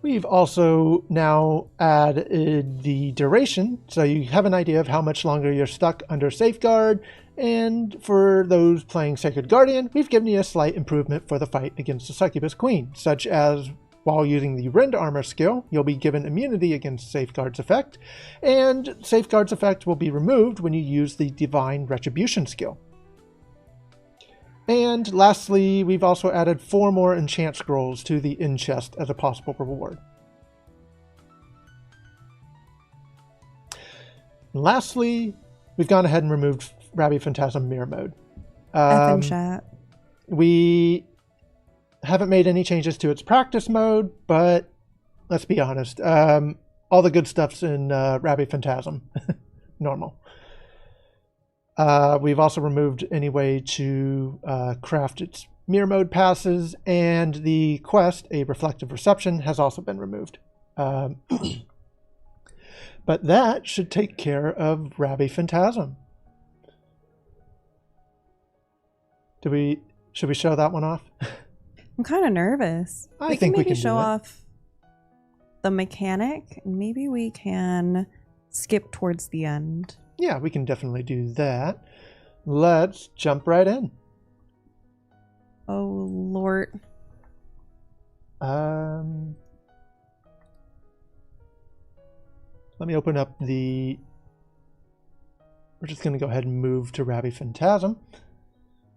We've also now added the duration, so you have an idea of how much longer you're stuck under safeguard. And for those playing Sacred Guardian, we've given you a slight improvement for the fight against the Succubus Queen, such as while using the Rend Armor skill, you'll be given immunity against Safeguard's effect, and Safeguard's effect will be removed when you use the Divine Retribution skill. And lastly, we've also added 4 more enchant scrolls to the end chest as a possible reward. And lastly, we've gone ahead and removed Rabbie Phantasm Mirror Mode. F in chat. We haven't made any changes to its practice mode, but let's be honest, all the good stuff's in Rabbie Phantasm normal. We've also removed any way to craft its mirror mode passes, and the quest, A Reflective Reception, has also been removed. But that should take care of Rabbie Phantasm. Should we show that one off? I'm kind of nervous. I think we can show do it. off the mechanic. Maybe we can skip towards the end. Yeah, we can definitely do that. Let's jump right in. Oh, Lord. Let me open up We're just going to go ahead and move to Rabbie Phantasm.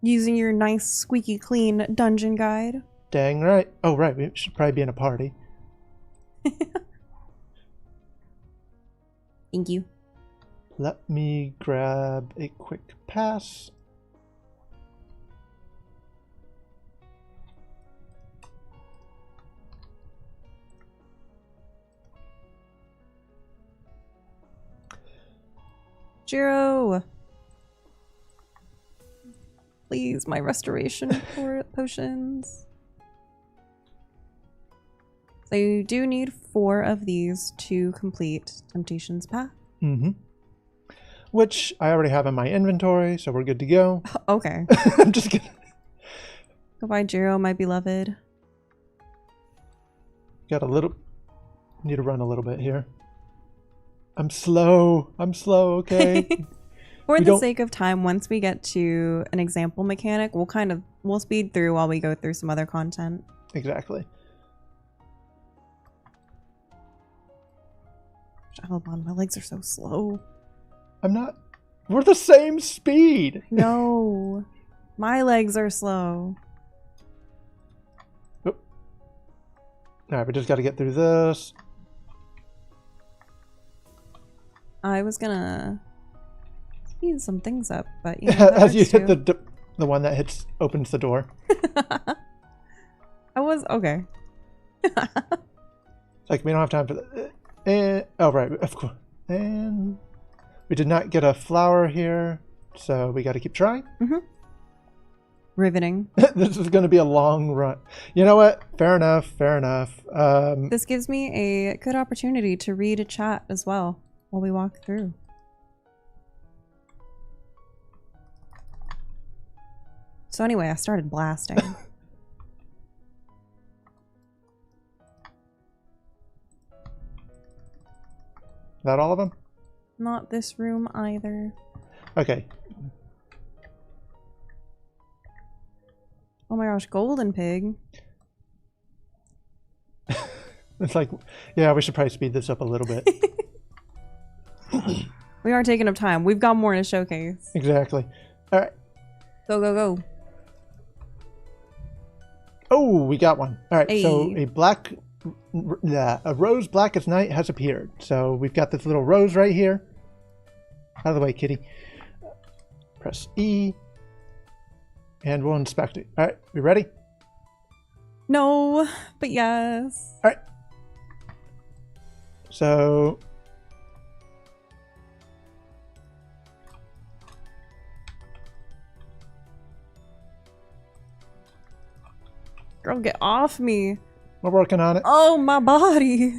Using your nice, squeaky clean dungeon guide. Dang right. Oh, right. We should probably be in a party. Thank you. Let me grab a quick pass. Jiro! Please, my restoration potions. So you do need 4 of these to complete Temptations Path. Mm-hmm. Which I already have in my inventory, so we're good to go. Okay. I'm just kidding. Goodbye, Jiro, my beloved. Need to run a little bit here. I'm slow, okay? For the sake of time, once we get to an example mechanic, we'll speed through while we go through some other content. Exactly. Elebon, my legs are so slow. I'm not. We're the same speed. No, my legs are slow. Oh. All right, we just got to get through this. I was gonna speed some things up, but as you hit the one that opens the door. I was okay. Like we don't have time for that. And oh right, of course. And we did not get a flower here, so we got to keep trying. Riveting. This is going to be a long run. You know what? Fair enough. Fair enough. This gives me a good opportunity to read a chat as well while we walk through. So anyway, I started blasting. Is that all of them? Not this room either. Okay. Oh my gosh, golden pig. It's like, yeah, we should probably speed this up a little bit. We are taking up time. We've got more to showcase. Exactly. All right. Go, go, go. Oh, we got one. All right. Hey. So a rose black as night has appeared. So we've got this little rose right here. Out of the way, kitty. Press E. And we'll inspect it. All right. We ready? No, but yes. All right. So girl, get off me. we're working on it. Oh, my body.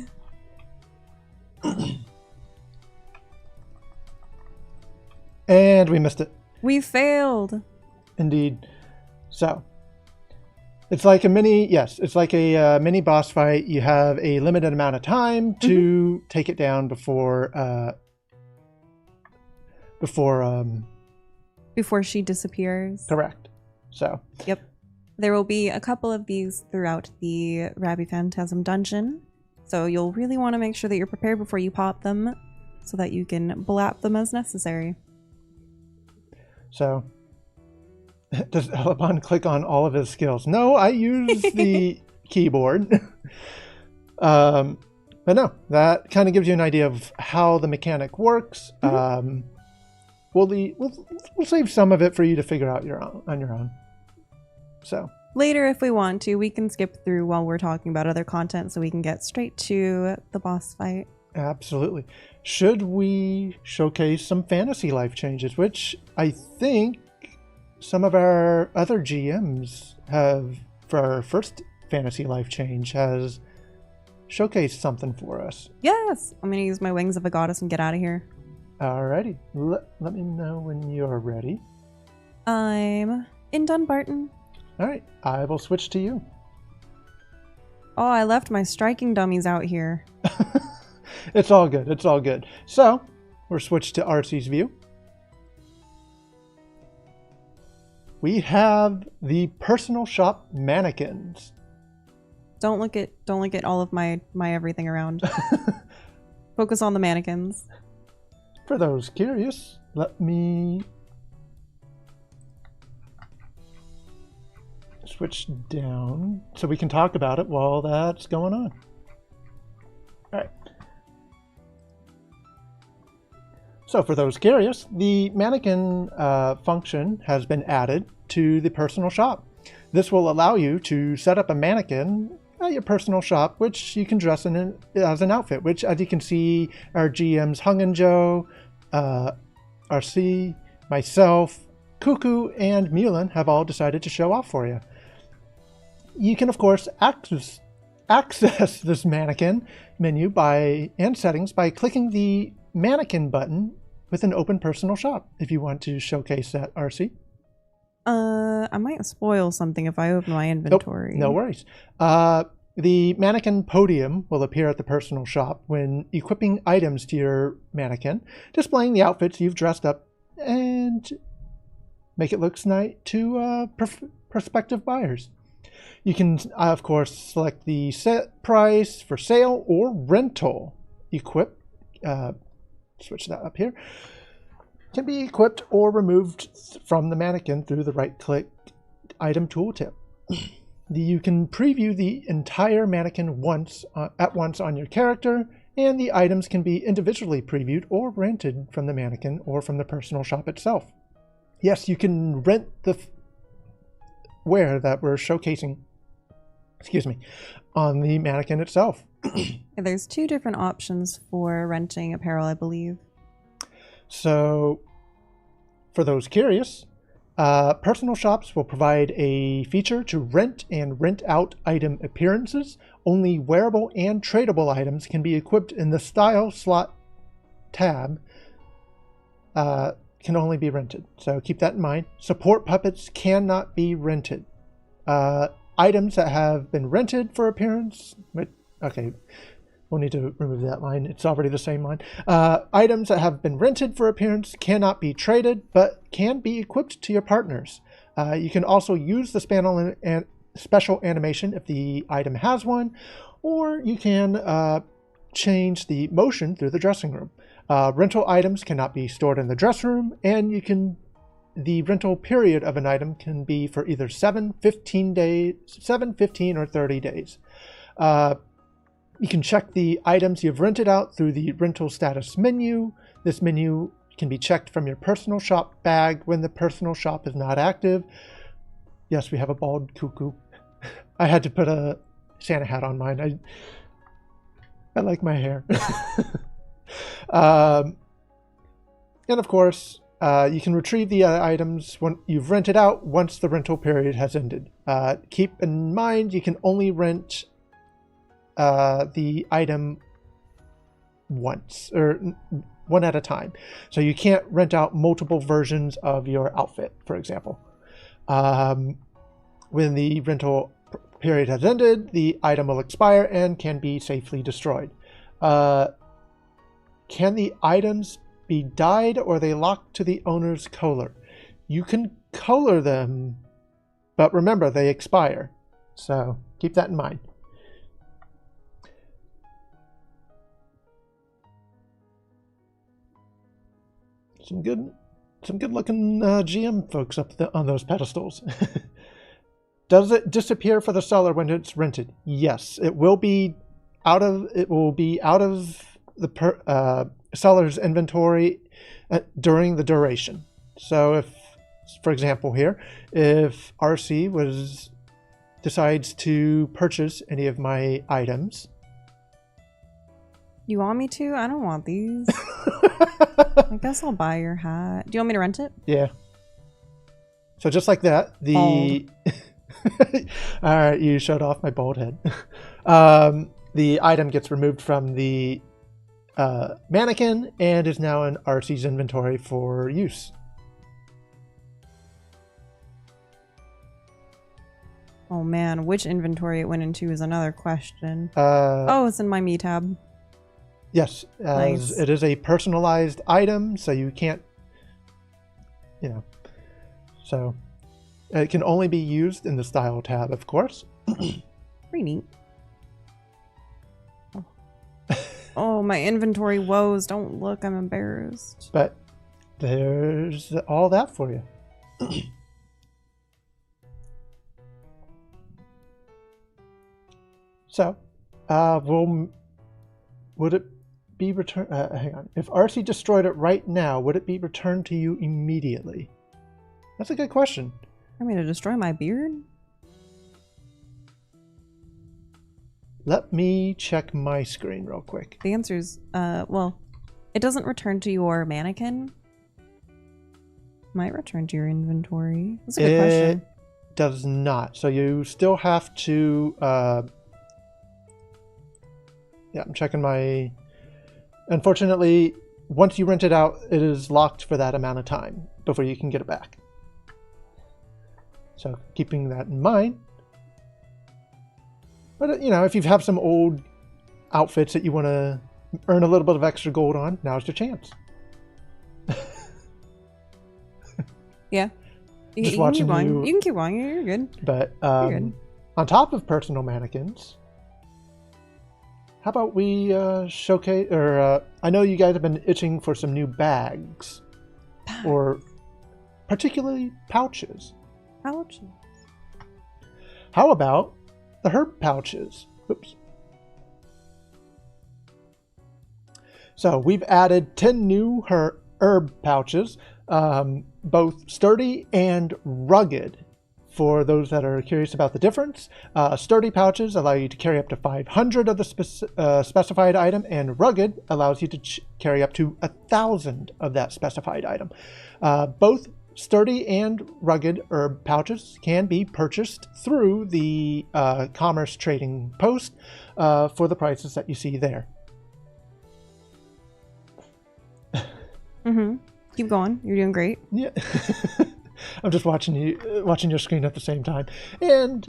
And we missed it. We failed. Indeed. So it's like a mini, it's like a mini boss fight. You have a limited amount of time to take it down before she disappears. Correct. So. Yep. There will be a couple of these throughout the Rabbie Phantasm Dungeon. So you'll really want to make sure that you're prepared before you pop them so that you can blap them as necessary. So, does Elebon click on all of his skills? No, I use the keyboard. But no, that kind of gives you an idea of how the mechanic works. We'll save some of it for you to figure out on your own. So later, if we want to, we can skip through while we're talking about other content so we can get straight to the boss fight. Absolutely. Should we showcase some fantasy life changes, which I think some of our other GMs have, for our first fantasy life change, has showcased something for us. Yes! I'm going to use my wings of a goddess and get out of here. Alrighty. Let me know when you're ready. I'm in Dunbarton. Alright, I will switch to you. Oh, I left my striking dummies out here. It's all good. It's all good. So, we're switched to Arcie's view. We have the personal shop mannequins. Don't look at all of my everything around. Focus on the mannequins. For those curious, let me switch down so we can talk about it while that's going on. All right. So for those curious, the mannequin function has been added to the personal shop. This will allow you to set up a mannequin at your personal shop, which you can dress in as an outfit, which, as you can see, our GMs Hung and Joe, RC, myself, Cuckoo, and Mulin have all decided to show off for you. You can, of course, access this mannequin menu and settings by clicking the mannequin button with an open personal shop if you want to showcase that, RC. I might spoil something if I open my inventory. Nope, no worries. The mannequin podium will appear at the personal shop when equipping items to your mannequin, displaying the outfits you've dressed up and make it look nice to prospective buyers. You can, of course, select the set price for sale or rental. Equip, switch that up here, can be equipped or removed from the mannequin through the right-click item tooltip. You can preview the entire mannequin at once on your character, and the items can be individually previewed or rented from the mannequin or from the personal shop itself. Yes, you can rent the wear that we're showcasing, on the mannequin itself. There's 2 different options for renting apparel, I believe. So, for those curious, personal shops will provide a feature to rent and rent out item appearances. Only wearable and tradable items can be equipped in the style slot tab. Can only be rented. So keep that in mind. Support puppets cannot be rented. Items that have been rented for appearance. Okay, we'll need to remove that line. It's already the same line. Items that have been rented for appearance cannot be traded, but can be equipped to your partners. You can also use the special animation if the item has one, or you can change the motion through the dressing room. Rental items cannot be stored in the dressing room, and the rental period of an item can be for either 7, 15, or 30 days. You can check the items you've rented out through the rental status menu. This menu can be checked from your personal shop bag when the personal shop is not active. Yes, we have a bald cuckoo. I had to put a Santa hat on mine. I like my hair. And of course, you can retrieve the items when you've rented out once the rental period has ended. Keep in mind you can only rent the item once, or one at a time. So you can't rent out multiple versions of your outfit, for example. When the rental period has ended, the item will expire and can be safely destroyed. Can the items be dyed, or are they locked to the owner's color? You can color them, but remember, they expire. So keep that in mind. Some good looking GM folks up on those pedestals. Does it disappear for the seller when it's rented? Yes, it will be out of the seller's inventory during the duration. So if, for example here, if RC decides to purchase any of my items. You want me to? I don't want these. I guess I'll buy your hat. Do you want me to rent it? Yeah. So just like that, all right, you showed off my bald head. The item gets removed from the mannequin and is now in RC's inventory for use. Oh man, which inventory it went into is another question. Oh, it's in my me tab. Yes, as nice. It is a personalized item, so you can't, so it can only be used in the style tab, of course. Pretty neat. Oh, my inventory woes. Don't look, I'm embarrassed. But there's all that for you. So, would it be returned? Hang on. If RC destroyed it right now, would it be returned to you immediately? That's a good question. I mean, to destroy my beard? Let me check my screen real quick. The answer is, well, it doesn't return to your mannequin. Might return to your inventory. That's a good question. It does not. So you still have to, yeah, I'm checking my, unfortunately, once you rent it out, it is locked for that amount of time before you can get it back. So keeping that in mind. But, if you have some old outfits that you want to earn a little bit of extra gold on, now's your chance. Yeah. Just You can watching keep going. you- You can keep going. You're good. But You're good. on top of personal mannequins, how about we showcase, or I know you guys have been itching for some new bags, or particularly pouches. Pouches. How about the herb pouches? Oops. So we've added 10 new herb pouches, both sturdy and rugged. For those that are curious about the difference, sturdy pouches allow you to carry up to 500 of the specified item, and rugged allows you to carry up to 1,000 of that specified item. Both sturdy and rugged herb pouches can be purchased through the commerce trading post for the prices that you see there. Mm-hmm. Keep going. You're doing great. Yeah. I'm just watching your screen at the same time. And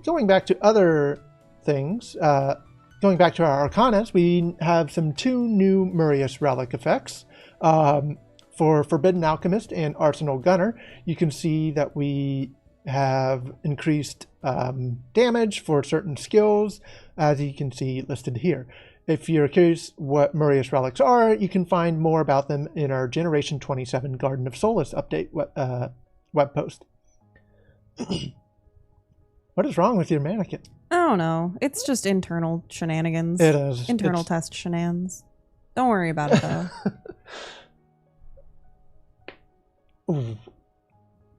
going back to other things, going back to our Arcanas, we have two new Murius relic effects. For Forbidden Alchemist and Arsenal Gunner, you can see that we have increased damage for certain skills, as you can see listed here. If you're curious what Murius relics are, you can find more about them in our Generation 27 Garden of Solace update web post. What is wrong with your mannequin? I don't know. It's just internal shenanigans. It is. Internal test shenanigans. Don't worry about it, though. Ooh.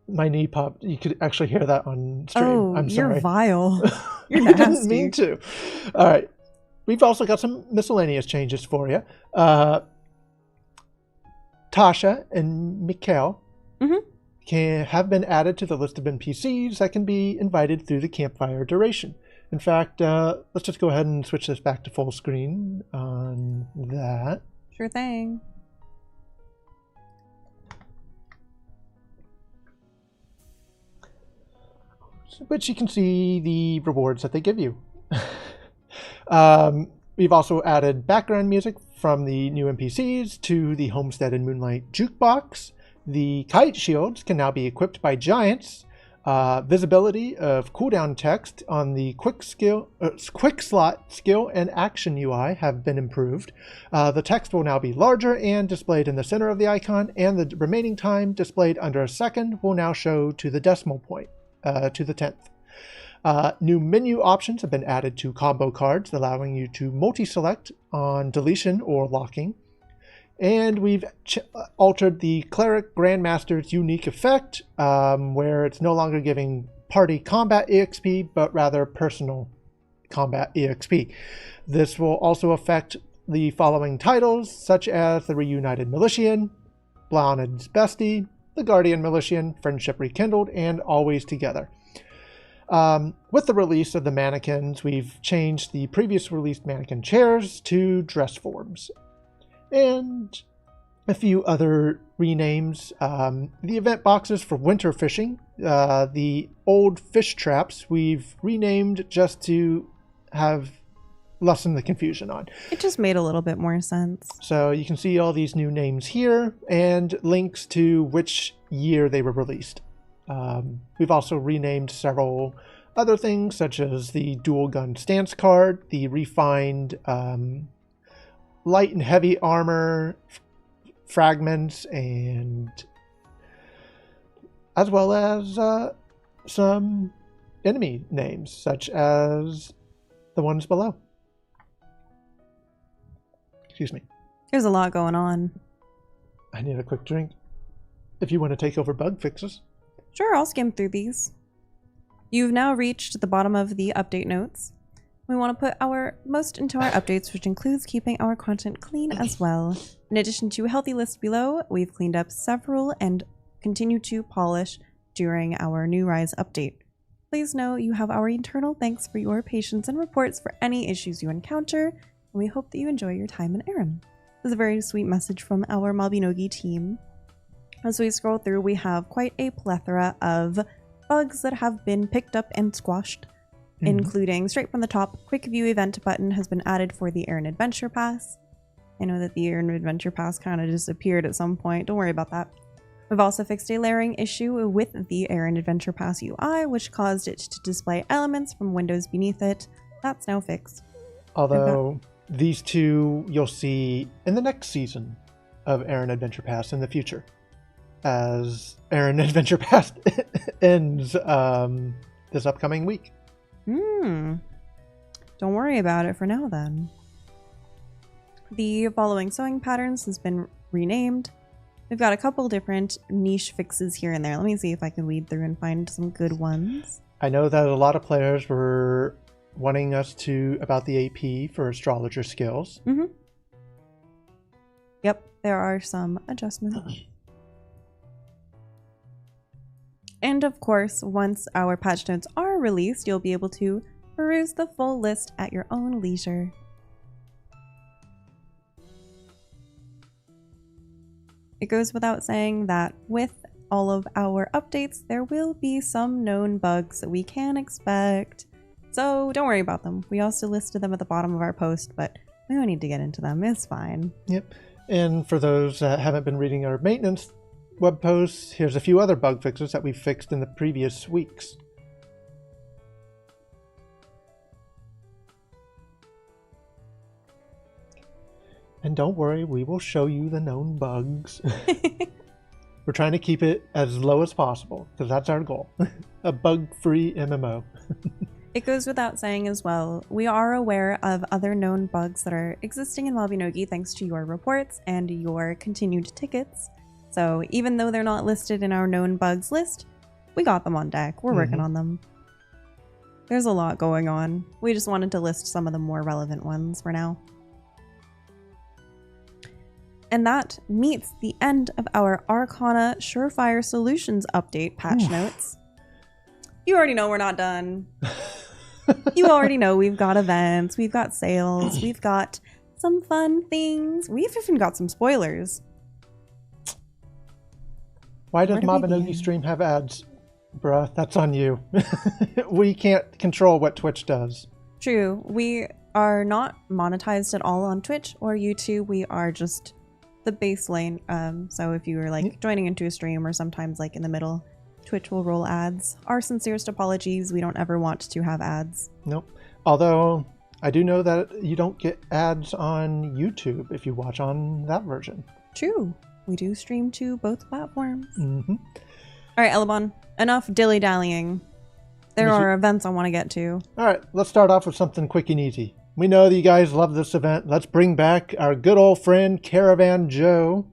My knee popped. You could actually hear that on stream. Oh, I'm sorry. You're vile. You're I nasty. didn't mean to. All right. We've also got some miscellaneous changes for you. Tasha and Mikhail have been added to the list of NPCs that can be invited through the campfire duration. In fact, let's just go ahead and switch this back to full screen on that. Sure thing. But you can see the rewards that they give you. We've also added background music from the new NPCs to the Homestead and Moonlight Jukebox. The kite shields can now be equipped by giants. Visibility of cooldown text on the quick slot skill and action UI have been improved. The text will now be larger and displayed in the center of the icon, and the remaining time displayed under a second will now show to the decimal point, to the 10th. New menu options have been added to combo cards, allowing you to multi-select on deletion or locking. And we've altered the Cleric Grandmaster's unique effect, where it's no longer giving party combat EXP, but rather personal combat EXP. This will also affect the following titles, such as the Reunited Militian, Blauned's Bestie, the Guardian Militian, Friendship Rekindled, and Always Together. With the release of the mannequins, we've changed the previous released mannequin chairs to dress forms. And a few other renames. The event boxes for winter fishing, the old fish traps, we've renamed just to have lessen the confusion on. It just made a little bit more sense. So you can see all these new names here and links to which year they were released. We've also renamed several other things, such as the dual gun stance card, the refined light and heavy armor fragments, and as well as some enemy names, such as the ones below. Excuse me. There's a lot going on. I need a quick drink. If you want to take over bug fixes. Sure, I'll skim through these. You've now reached the bottom of the update notes. We want to put our most into our updates, which includes keeping our content clean as well. In addition to a healthy list below, we've cleaned up several and continue to polish during our New Rise update. Please know you have our eternal thanks for your patience and reports for any issues you encounter, and we hope that you enjoy your time in Erin. This is a very sweet message from our Mabinogi team. As we scroll through, we have quite a plethora of bugs that have been picked up and squashed, including straight from the top, Quick View event button has been added for the Erin Adventure Pass. I know that the Erin Adventure Pass kind of disappeared at some point. Don't worry about that. We've also fixed a layering issue with the Air and Adventure Pass UI, which caused it to display elements from windows beneath it. That's now fixed. Although these two you'll see in the next season of Air and Adventure Pass in the future, as Air and Adventure Pass ends this upcoming week. Don't worry about it for now then. The following sewing patterns has been renamed. We've got a couple different niche fixes here and there. Let me see if I can weed through and find some good ones. I know that a lot of players were wanting us to about the AP for astrologer skills. Yep, there are some adjustments. And of course, once our patch notes are released, you'll be able to peruse the full list at your own leisure. It goes without saying that with all of our updates, there will be some known bugs that we can expect. So don't worry about them. We also listed them at the bottom of our post, but we don't need to get into them. It's fine. Yep. And for those that haven't been reading our maintenance web posts, here's a few other bug fixes that we fixed in the previous weeks. And don't worry, we will show you the known bugs. We're trying to keep it as low as possible, because that's our goal. A bug-free MMO. It goes without saying as well, we are aware of other known bugs that are existing in Mabinogi thanks to your reports and your continued tickets. So even though they're not listed in our known bugs list, we got them on deck. We're working on them. There's a lot going on. We just wanted to list some of the more relevant ones for now. And that meets the end of our Arcana Surefire Solutions update patch notes. You already know we're not done. You already know we've got events, we've got sales, we've got some fun things. We've even got some spoilers. Why does Mabinogi Stream have ads? Bruh, that's on you. We can't control what Twitch does. True. We are not monetized at all on Twitch or YouTube. We are just the base lane. So if you were like joining into a stream or sometimes like in the middle, Twitch will roll ads. Our sincerest apologies. We don't ever want to have ads. Nope. Although I do know that you don't get ads on YouTube if you watch on that version. True. We do stream to both platforms. All right, Elebon, enough dilly-dallying. There are events I want to get to. All right, let's start off with something quick and easy. We know that you guys love this event. Let's bring back our good old friend, Caravan Joe.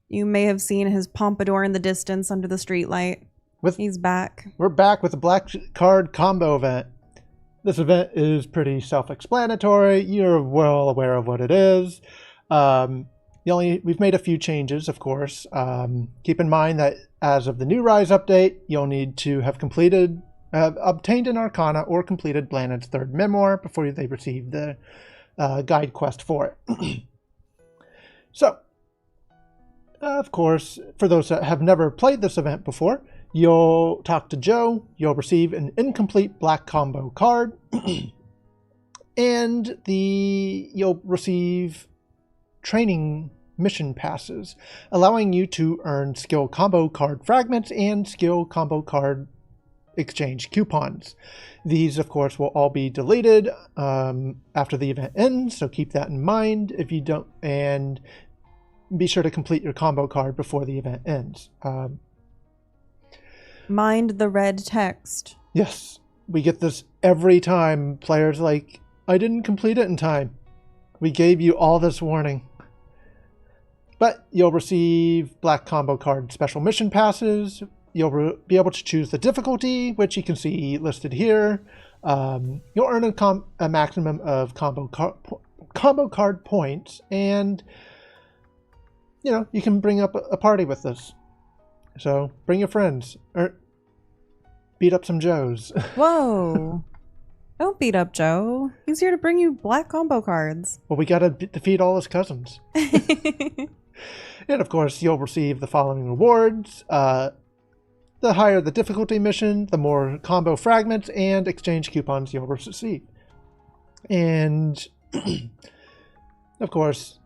You may have seen his pompadour in the distance under the streetlight. He's back. We're back with the Black Card Combo event. This event is pretty self-explanatory. You're well aware of what it is. We've made a few changes, of course. Keep in mind that as of the new Rise update, you'll need to have obtained an Arcana or completed Blanded's third memoir before they receive the guide quest for it. So, of course, for those that have never played this event before, you'll talk to Joe, you'll receive an incomplete black combo card, and you'll receive training mission passes, allowing you to earn skill combo card fragments and skill combo card exchange coupons. These, of course, will all be deleted after the event ends, so keep that in mind if you don't, and be sure to complete your combo card before the event ends. Mind the red text. Yes, we get this every time. Players like, I didn't complete it in time. We gave you all this warning. But you'll receive black combo card special mission passes. You'll be able to choose the difficulty, which you can see listed here. You'll earn a maximum of combo card points, and you can bring up a party with this. So bring your friends, or beat up some Joes. Whoa. Don't beat up Joe. He's here to bring you black combo cards. Well, we gotta defeat all his cousins. And of course, you'll receive the following rewards. The higher the difficulty mission, the more combo fragments and exchange coupons you'll receive. And of course,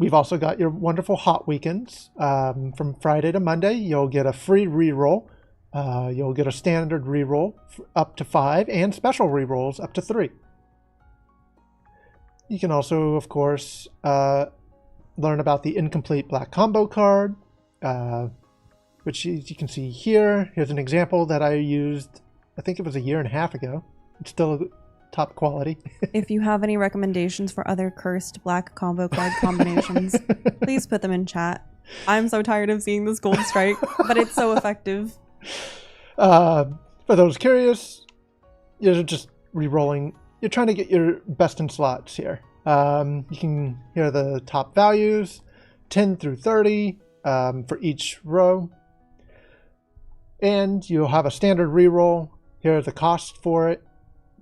we've also got your wonderful hot weekends. From Friday to Monday, you'll get a free reroll. You'll get a standard reroll up to 5 and special rerolls up to 3. You can also, of course, learn about the incomplete black combo card, which you can see here. Here's an example that I used, I think it was a year and a half ago. It's still top quality. If you have any recommendations for other cursed black combo card combinations, please put them in chat. I'm so tired of seeing this gold strike, but it's so effective. For those curious, you're just re-rolling. You're trying to get your best in slots here. You can hear the top values, 10 through 30 for each row. And you'll have a standard reroll. Here are the costs for it.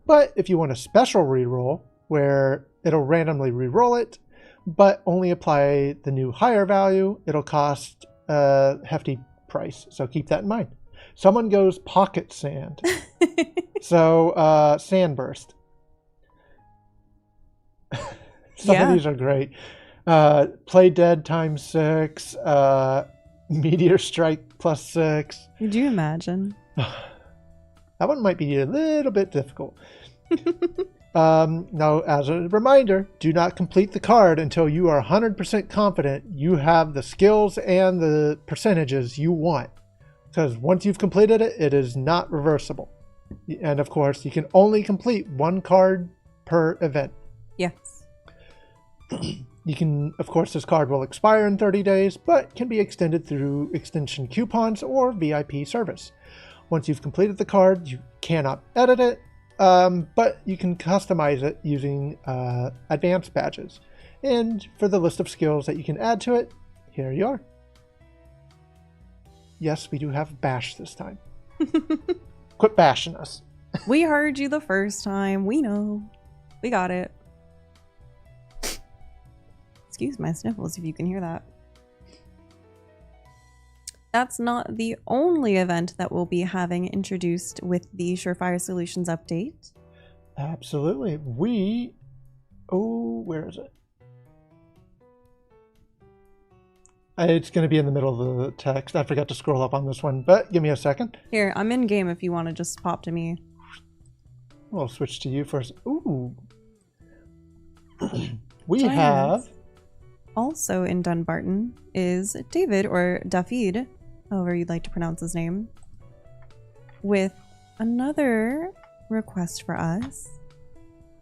But if you want a special reroll, where it'll randomly reroll it, but only apply the new higher value, it'll cost a hefty price. So keep that in mind. Someone goes pocket sand. So sandburst. Some of these are great. Play dead ×6. Meteor strike +6. Could you imagine? That one might be a little bit difficult. Now, as a reminder, do not complete the card until you are 100% confident you have the skills and the percentages you want. Because once you've completed it, it is not reversible. And of course, you can only complete one card per event. Yes. You can, of course, this card will expire in 30 days, but can be extended through extension coupons or VIP service. Once you've completed the card, you cannot edit it, but you can customize it using advanced badges. And for the list of skills that you can add to it, here you are. Yes, we do have bash this time. Quit bashing us. We heard you the first time. We know. We got it. Excuse my sniffles if you can hear that. That's not the only event that we'll be having introduced with the Surefire Solutions update. Absolutely. Where is it? It's going to be in the middle of the text. I forgot to scroll up on this one, but give me a second. Here, I'm in game if you want to just pop to me. We'll switch to you first. Ooh. We have... Also in Dunbarton is David, or Dafid, however you'd like to pronounce his name, with another request for us.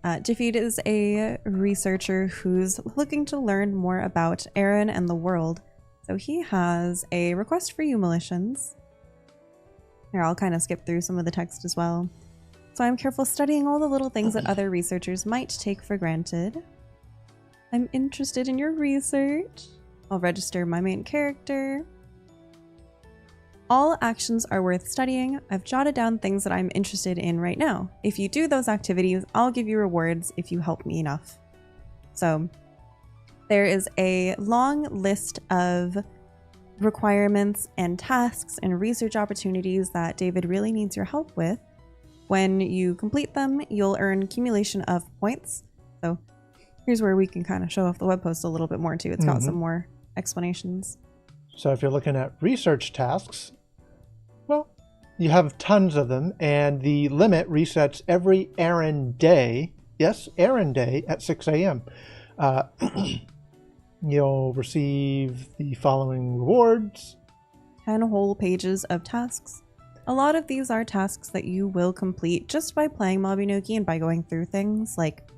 Dafid is a researcher who's looking to learn more about Aaron and the world. So he has a request for you, Militians. Here, I'll kind of skip through some of the text as well. So I'm careful studying all the little things that other researchers might take for granted. I'm interested in your research. I'll register my main character. All actions are worth studying. I've jotted down things that I'm interested in right now. If you do those activities, I'll give you rewards if you help me enough. So there is a long list of requirements and tasks and research opportunities that David really needs your help with. When you complete them, you'll earn accumulation of points. So here's where we can kind of show off the web post a little bit more too. It's got some more explanations. So if you're looking at research tasks, well, you have tons of them, and the limit resets every errand day. Yes, errand day at 6 a.m. You'll receive the following rewards. 10 whole pages of tasks. A lot of these are tasks that you will complete just by playing Mabinogi and by going through things like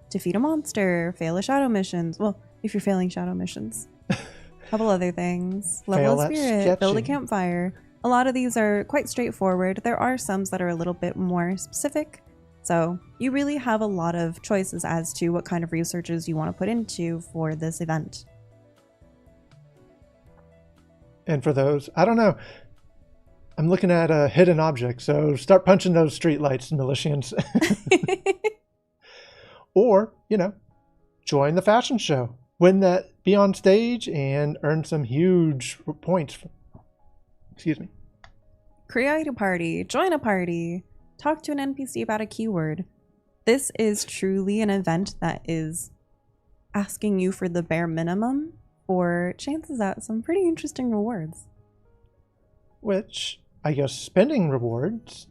defeat a monster, fail a shadow missions. Well, if you're failing shadow missions. A couple other things. Level a spirit, build a campfire. A lot of these are quite straightforward. There are some that are a little bit more specific. So you really have a lot of choices as to what kind of researches you want to put into for this event. And for those, I don't know. I'm looking at a hidden object, so start punching those streetlights, militians. Or, you know, join the fashion show. Win that, be on stage, and earn some huge points. Excuse me. Create a party, join a party, talk to an NPC about a keyword. This is truly an event that is asking you for the bare minimum for chances at some pretty interesting rewards. Which, I guess, spending rewards.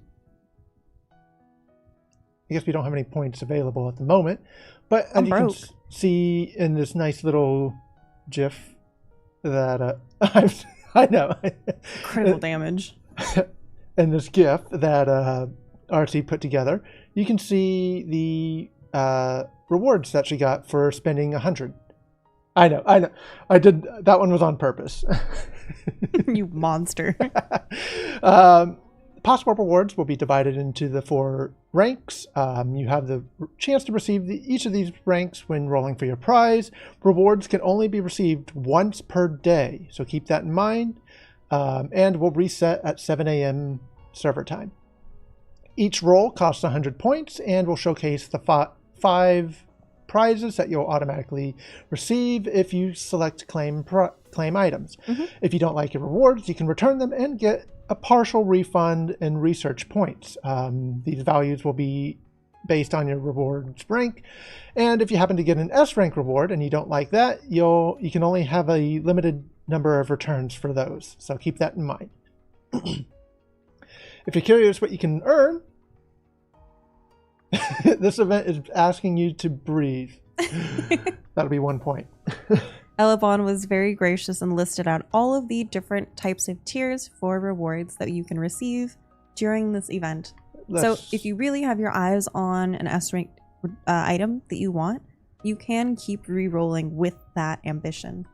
I guess we don't have any points available at the moment, but as you can see in this nice little GIF that I know critical damage. In this GIF that RC put together, you can see the rewards that she got for spending 100. I know. I did. That one was on purpose. You monster. Possible rewards will be divided into the 4 ranks. You have the chance to receive each of these ranks when rolling for your prize. Rewards can only be received once per day, so keep that in mind. And will reset at 7 a.m. server time. Each roll costs 100 points and will showcase the 5 prizes that you'll automatically receive if you select claim items. Mm-hmm. If you don't like your rewards, you can return them and get a partial refund in research points. These values will be based on your rewards rank, and if you happen to get an S rank reward and you don't like that, you can only have a limited number of returns for those, so keep that in mind. If you're curious what you can earn, this event is asking you to breathe. That'll be 1 point. Elebon was very gracious and listed out all of the different types of tiers for rewards that you can receive during this event. So if you really have your eyes on an S-rank item that you want, you can keep re-rolling with that ambition.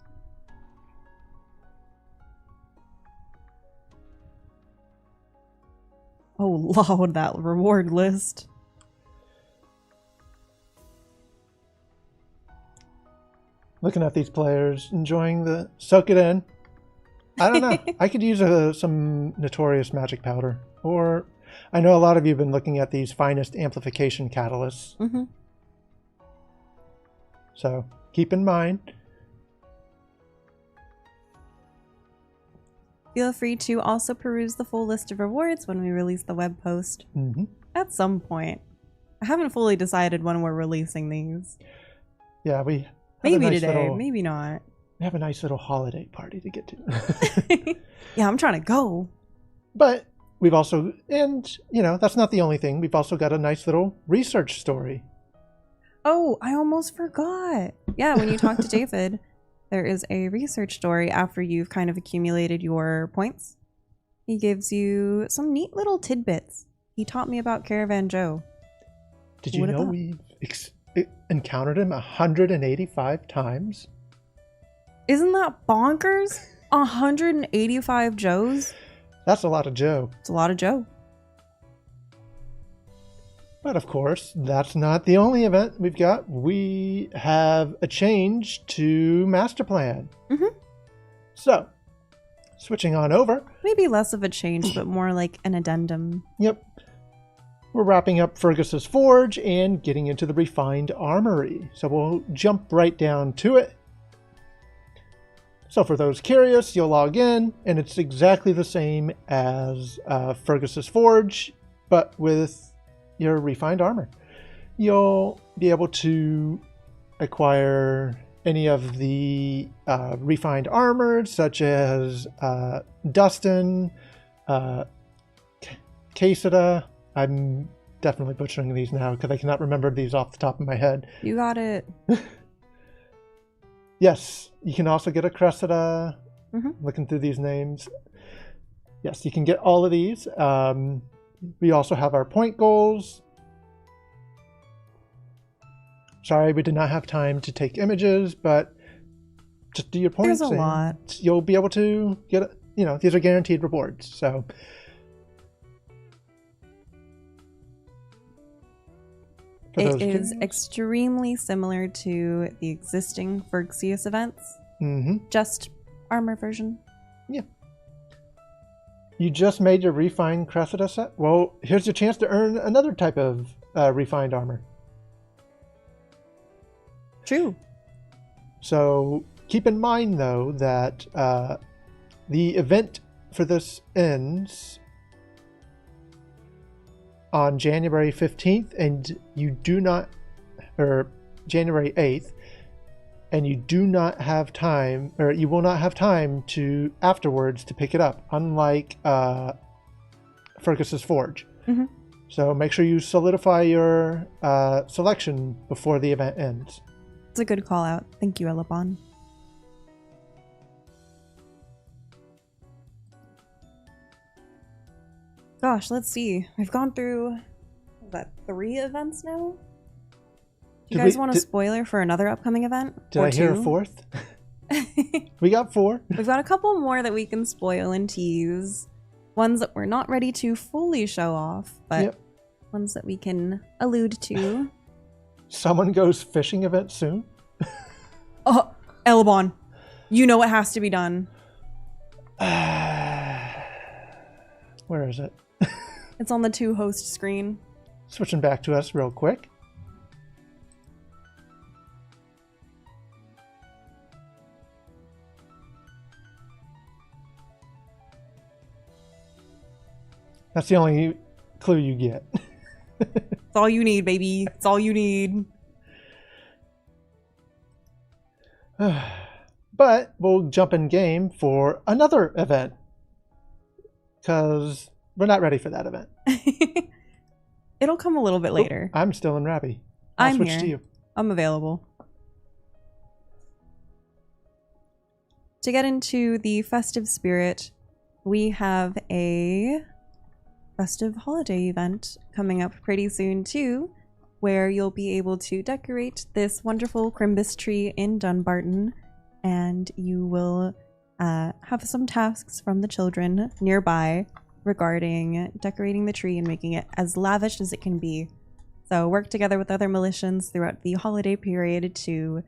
Oh, Lord, that reward list. Looking at these players, enjoying the soak it in. I don't know. I could use some Notorious Magic Powder. Or I know a lot of you have been looking at these finest amplification catalysts. Mm-hmm. So keep in mind. Feel free to also peruse the full list of rewards when we release the web post. Mm-hmm. At some point. I haven't fully decided when we're releasing these. Yeah, we... Maybe today, maybe not. We have a nice little holiday party to get to. Yeah, I'm trying to go. But we've also, and that's not the only thing. We've also got a nice little research story. Oh, I almost forgot. Yeah, when you talk to David, there is a research story after you've kind of accumulated your points. He gives you some neat little tidbits. He taught me about Caravan Joe. Did you know we've encountered him 185 times? Isn't that bonkers? 185 Joes? That's a lot of Joe. It's a lot of Joe. But of course, that's not the only event we've got. We have a change to Master Plan. Mm-hmm. So, switching on over. Maybe less of a change, but more like an addendum. Yep. We're wrapping up Fergus's Forge and getting into the refined armory. So we'll jump right down to it. So for those curious, you'll log in, and it's exactly the same as Fergus's Forge, but with your refined armor. You'll be able to acquire any of the refined armors, such as Dustin, Quesada. I'm definitely butchering these now because I cannot remember these off the top of my head. You got it. Yes, you can also get a Cressida. Mm-hmm. Looking through these names. Yes, you can get all of these. We also have our point goals. Sorry, we did not have time to take images, but just do your points. There's a lot. You'll be able to get, these are guaranteed rewards. So it is extremely similar to the existing Fergsius events. Mm-hmm. Just armor version. Yeah. You just made your refined Cressida set? Well, here's your chance to earn another type of refined armor. True. So keep in mind, though, that the event for this ends on January 15th, and you do not, or January 8th, and you do not have time, or you will not have time to afterwards to pick it up, unlike Fergus's Forge. Mm-hmm. So make sure you solidify your selection before the event ends. It's a good call out. Thank you, Elebon. Gosh, let's see. We've gone through, what, that 3 events now? You guys want a spoiler for another upcoming event? Did I hear a 4th? We got 4. We've got a couple more that we can spoil and tease. Ones that we're not ready to fully show off, but ones that we can allude to. Someone goes fishing event soon? Oh, Elebon. You know it has to be done. Where is it? It's on the 2-host screen. Switching back to us real quick. That's the only clue you get. It's all you need, baby. It's all you need. But we'll jump in game for another event. Because we're not ready for that event. It'll come a little bit later. I'm still in Rabbie. I'll switch here. to you. I'm available. To get into the festive spirit, we have a festive holiday event coming up pretty soon too, where you'll be able to decorate this wonderful Crimbus tree in Dunbarton, and you will have some tasks from the children nearby regarding decorating the tree and making it as lavish as it can be. So work together with other militians throughout the holiday period to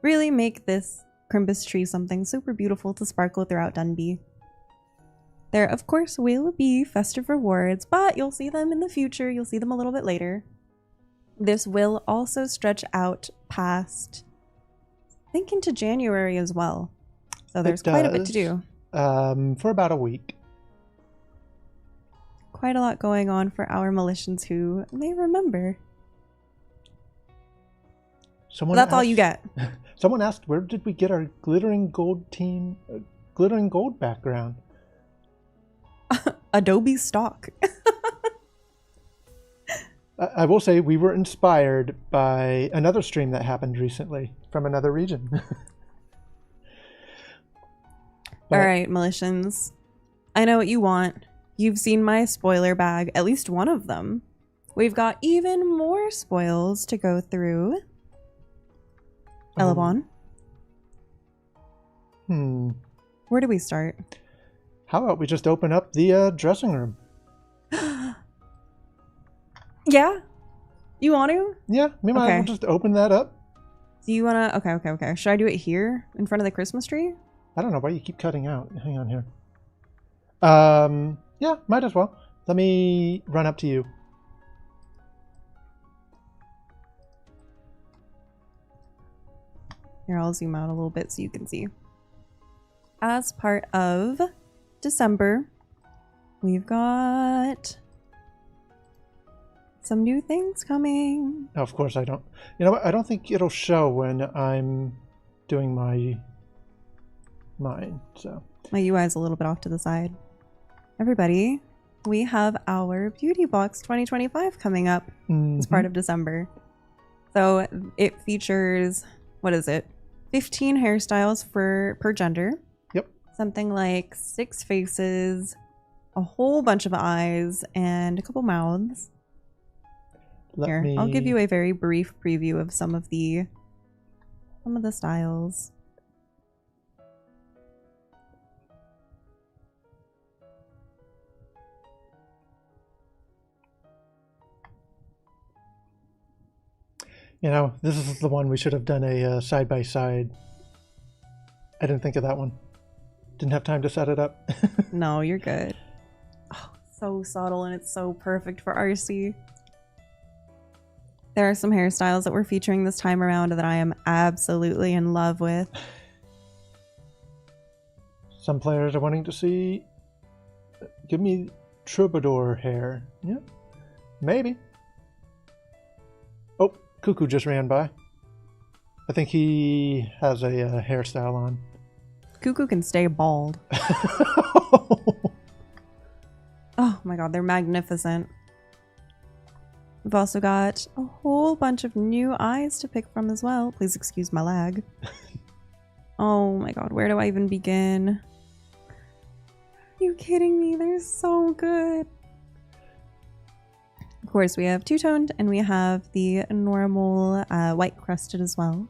really make this Crimbus tree something super beautiful to sparkle throughout Dunby. There, of course, will be festive rewards, but you'll see them in the future. You'll see them a little bit later. This will also stretch out past, I think, into January as well. So there's quite a bit to do. For about a week. Quite a lot going on for our militians who may remember. That's all you get. Someone asked, where did we get our glittering gold glittering gold background? Adobe stock. I will say we were inspired by another stream that happened recently from another region. All right, militians. I know what you want. You've seen my spoiler bag, at least one of them. We've got even more spoils to go through. Elebon. Where do we start? How about we just open up the dressing room? Yeah? You want to? Yeah, we might as well just open that up. Do you want to? Okay. Should I do it here in front of the Christmas tree? I don't know why you keep cutting out. Hang on here. Yeah, might as well. Let me run up to you. Here, I'll zoom out a little bit so you can see. As part of December, we've got some new things coming. Of course I don't. You know what? I don't think it'll show when I'm doing mine, so. My UI is a little bit off to the side. Everybody, we have our Beauty Box 2025 coming up as part of December. So it features, what is it? 15 hairstyles per gender. Yep. Something like 6 faces, a whole bunch of eyes, and a couple mouths. Here, I'll give you a very brief preview of some of the styles. You know, this is the one we should have done a side-by-side. I didn't think of that one. Didn't have time to set it up. No, you're good. Oh, so subtle, and it's so perfect for RC. There are some hairstyles that we're featuring this time around that I am absolutely in love with. Some players are wanting to see... Give me troubadour hair. Yeah, maybe. Oh, Cuckoo just ran by. I think he has a hairstyle on. Cuckoo can stay bald. Oh my god, they're magnificent. We've also got a whole bunch of new eyes to pick from as well. Please excuse my lag. Oh my god, where do I even begin? Are you kidding me? They're so good. Of course, we have two-toned and we have the normal white crested as well.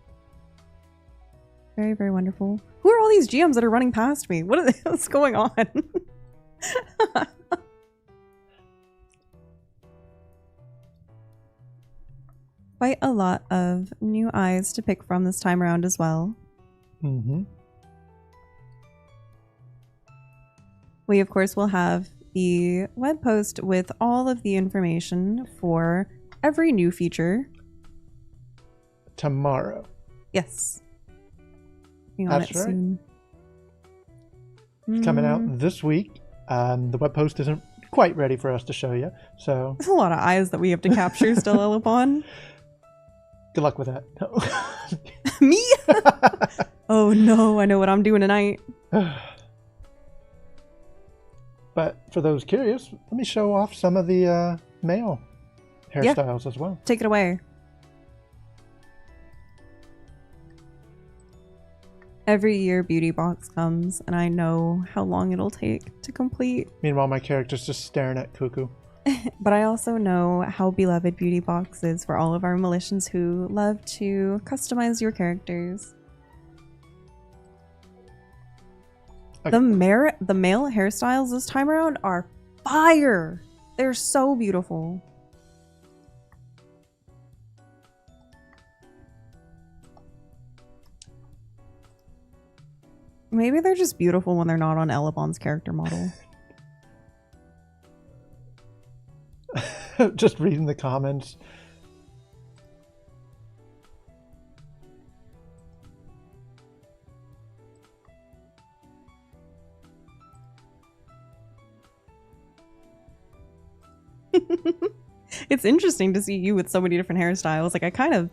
Very, very wonderful. Who are all these GMs that are running past me? What's going on? Quite a lot of new eyes to pick from this time around as well. Mm-hmm. We, of course, will have the web post with all of the information for every new feature. Tomorrow. Yes. Hang on. That's right. Soon. It's coming out this week. The web post isn't quite ready for us to show you, so... There's a lot of eyes that we have to capture still, Elebon. Good luck with that. No. Me? Oh no, I know what I'm doing tonight. But for those curious, let me show off some of the male hairstyles as well. Take it away. Every year Beauty Box comes, and I know how long it'll take to complete. Meanwhile, my character's just staring at Cuckoo. But I also know how beloved Beauty Box is for all of our Militians who love to customize your characters. Okay. The male hairstyles this time around are fire! They're so beautiful. Maybe they're just beautiful when they're not on Elebon's character model. Just reading the comments. It's interesting to see you with so many different hairstyles. Like I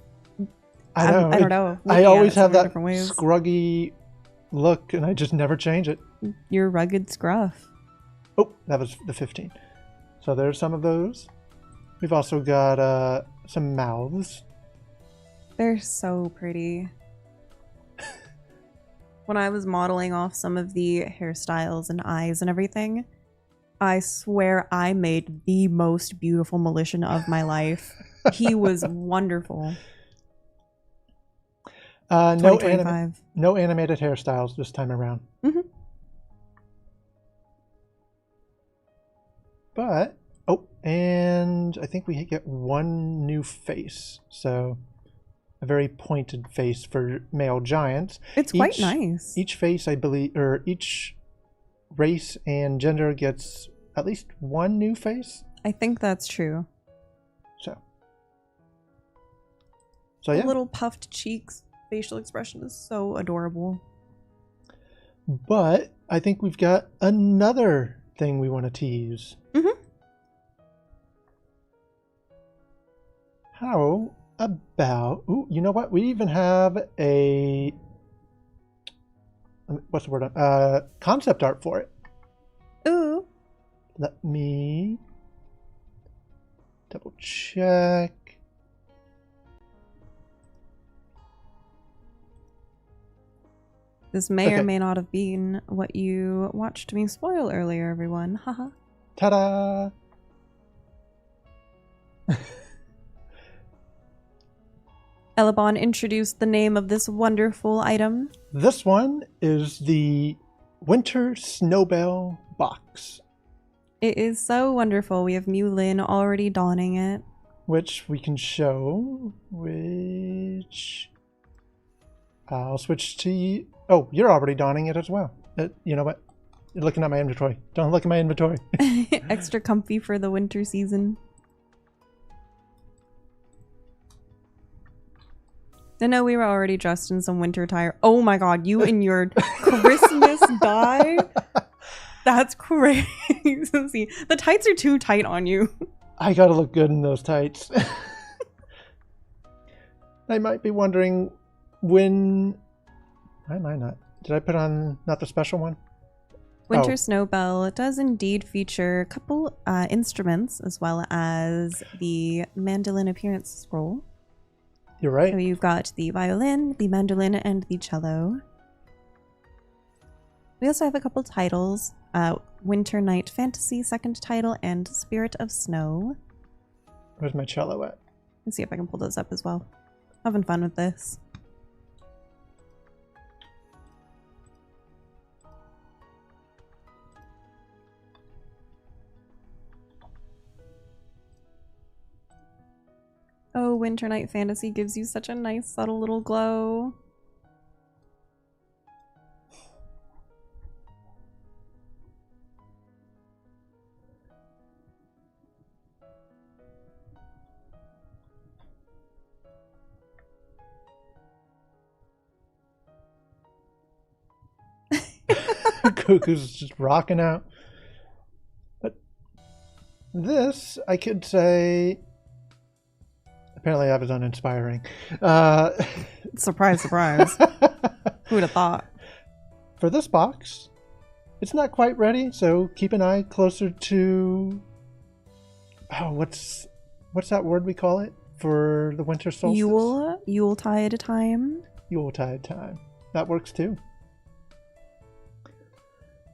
don't know. I always have that scruggy look and I just never change it. Your rugged scruff. Oh, that was the 15. So there's some of those. We've also got some mouths. They're so pretty. When I was modeling off some of the hairstyles and eyes and everything, I swear I made the most beautiful Militian of my life. He was wonderful. No animated hairstyles this time around. Mm-hmm. But, oh, and I think we get one new face. So, a very pointed face for male giants. It's quite nice. Each face, I believe, or each race and gender gets at least one new face. I think that's true. So yeah. The little puffed cheeks, facial expression is so adorable. But I think we've got another thing we want to tease. Mm-hmm. How about... Ooh, you know what? We even have a... What's the word? Concept art for it. Ooh. Let me double check. This may or may not have been what you watched me spoil earlier, everyone. Haha. Ta-da! Elebon introduced the name of this wonderful item. This one is the Winter Snowbell Box. It is so wonderful. We have Mulin already donning it. Which we can show. Which... I'll switch to... Oh, you're already donning it as well. You know what? You're looking at my inventory. Don't look at my inventory. Extra comfy for the winter season. I know we were already dressed in some winter attire. Oh my god, you and your Christmas dye? That's crazy. The tights are too tight on you. I gotta look good in those tights. I might be wondering Why am I not? Did I put on not the special one? Winter Snow Bell does indeed feature a couple instruments as well as the mandolin appearance scroll. You're right. So you've got the violin, the mandolin, and the cello. We also have a couple titles. Winter Night Fantasy, second title, and Spirit of Snow. Where's my cello at? Let's see if I can pull those up as well. Having fun with this. Oh, Winter Night Fantasy gives you such a nice subtle little glow. Goku's just rocking out. But this, I could say... Apparently I was uninspiring. Surprise, surprise. Who would have thought? For this box, it's not quite ready, so keep an eye closer to... Oh, what's that word we call it for the winter solstice? Yuletide time. Yuletide time. That works too.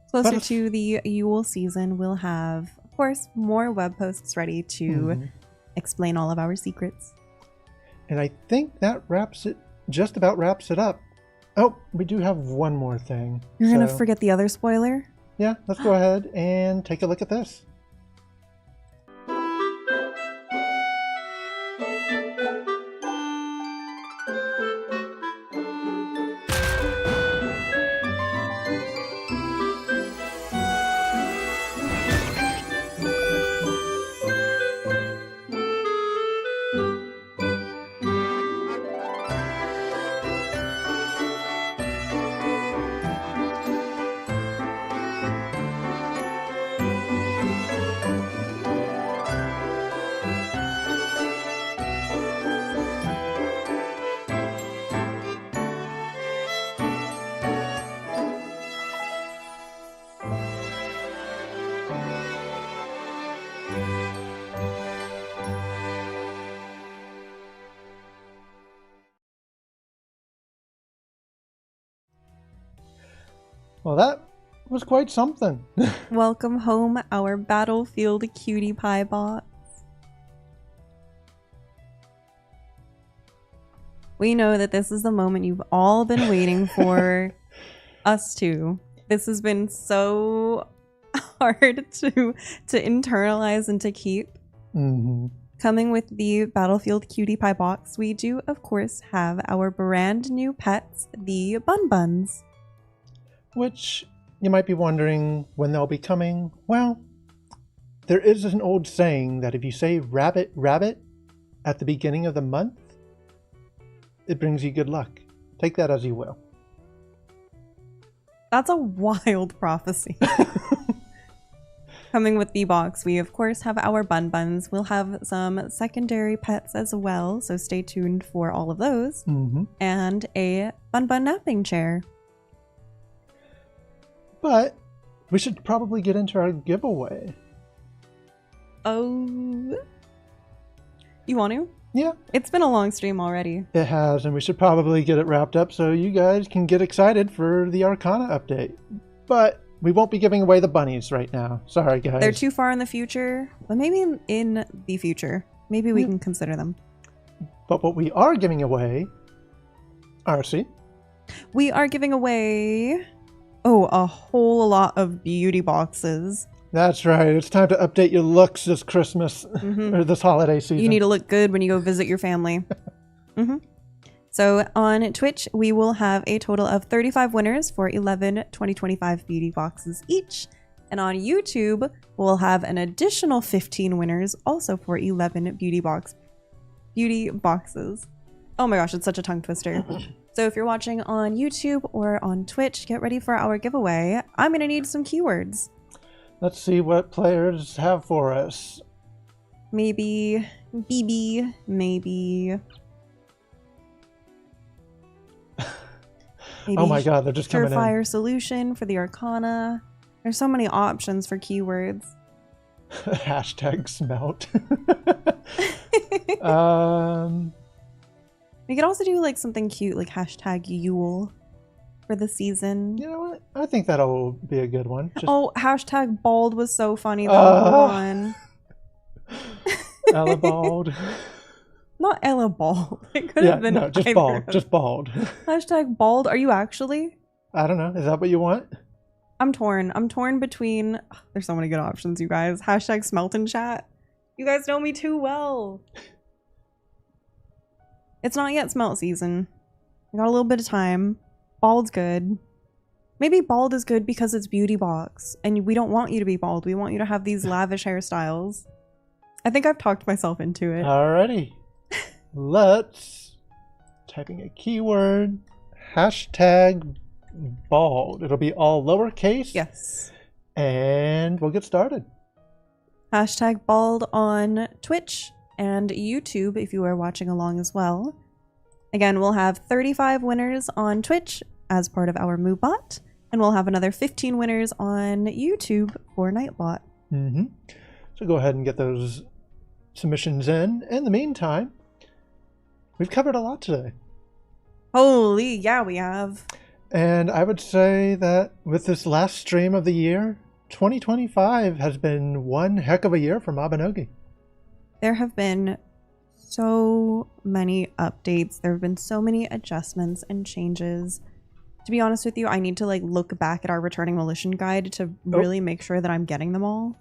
Closer to the Yule season, we'll have, of course, more web posts ready to explain all of our secrets. And I think that just about wraps it up. Oh, we do have one more thing. You're going to forget the other spoiler? Yeah, let's go ahead and take a look at this. Well, that was quite something. Welcome home, our Battlefield Cutie Pie bots. We know that this is the moment you've all been waiting for. Us too. This has been so hard to internalize and to keep. Coming with the Battlefield Cutie Pie box, we do, of course, have our brand new pets, the Bun Buns. Which you might be wondering when they'll be coming. Well, there is an old saying that if you say rabbit, rabbit at the beginning of the month, it brings you good luck. Take that as you will. That's a wild prophecy. Coming with the box, we of course have our Bun Buns. We'll have some secondary pets as well, so stay tuned for all of those. And a Bun Bun napping chair. But we should probably get into our giveaway. Oh. You want to? Yeah. It's been a long stream already. It has, and we should probably get it wrapped up so you guys can get excited for the Arcana update. But we won't be giving away the bunnies right now. Sorry, guys. They're too far in the future, but maybe in the future. Maybe we can consider them. But what we are giving away, Arcee. We are giving away... Oh, a whole lot of beauty boxes. That's right. It's time to update your looks this Christmas or this holiday season. You need to look good when you go visit your family. So on Twitch, we will have a total of 35 winners for 11 2025 beauty boxes each. And on YouTube, we'll have an additional 15 winners also for 11 beauty boxes. Oh my gosh, it's such a tongue twister. So if you're watching on YouTube or on Twitch, get ready for our giveaway. I'm going to need some keywords. Let's see what players have for us. Maybe BB, maybe Maybe Oh my god, they're just coming in. Surefire Solution for the Arcana. There's so many options for keywords. Hashtag smelt. We could also do like something cute like hashtag Yule for the season. You know what? I think that'll be a good one. Just... Oh, hashtag bald was so funny though. Hold on. Elebon. Not Elebon. It could have been no, just either. bald. Just bald. Hashtag bald. Are you actually? I don't know. Is that what you want? I'm torn. I'm torn between... There's so many good options, you guys. Hashtag smelt in chat. You guys know me too well. It's not yet smelt season. I got a little bit of time. Bald's good. Maybe bald is good because it's beauty box. And we don't want you to be bald. We want you to have these lavish hairstyles. I think I've talked myself into it. Alrighty. Let's... Typing a keyword. Hashtag bald. It'll be all lowercase. Yes. And we'll get started. Hashtag bald on Twitch and YouTube if you are watching along as well. Again, we'll have 35 winners on Twitch as part of our MooBot, and we'll have another 15 winners on YouTube for Nightbot. So go ahead and get those submissions in. In the meantime, we've covered a lot today. Holy, yeah, we have. And I would say that with this last stream of the year, 2025 has been one heck of a year for Mabinogi. There have been so many updates. There have been so many adjustments and changes. To be honest with you, I need to like look back at our returning militia guide to really make sure that I'm getting them all.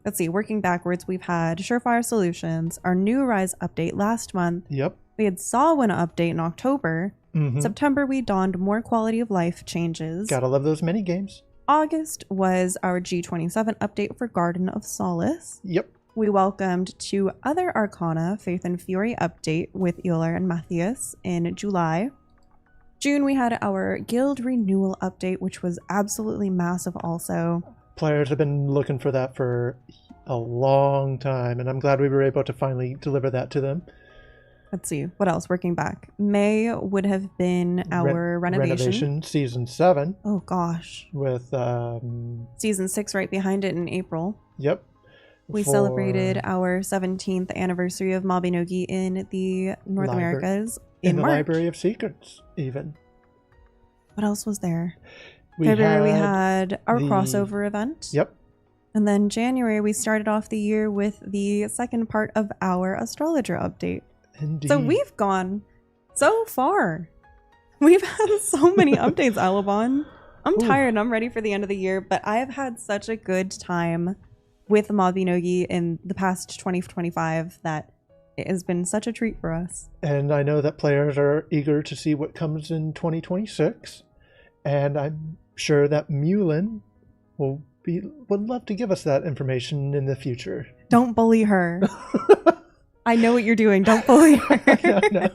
Let's see, working backwards, we've had Surefire Solutions, our new Rise update last month. Yep. We had Sawin update in October. September, we donned more quality of life changes. Gotta love those mini games. August was our G27 update for Garden of Solace. Yep. We welcomed 2 other Arcana, Faith and Fury update with Euler and Matthias in July. June, we had our Guild Renewal update, which was absolutely massive also. Players have been looking for that for a long time, and I'm glad we were able to finally deliver that to them. Let's see, what else? Working back. May would have been our renovation. Season 7. Oh gosh. With Season 6 right behind it in April. Yep. We celebrated our 17th anniversary of Mabinogi in the North Americas in the March. Library of Secrets, even. What else was there? February we had our crossover event. Yep. And then January we started off the year with the second part of our astrologer update. Indeed. So we've gone so far. We've had so many updates, Elebon. I'm tired and I'm ready for the end of the year, but I have had such a good time with Mabinogi in the past 2025 that it has been such a treat for us. And I know that players are eager to see what comes in 2026. And I'm sure that Mulin would love to give us that information in the future. Don't bully her. I know what you're doing. Don't bully her. No.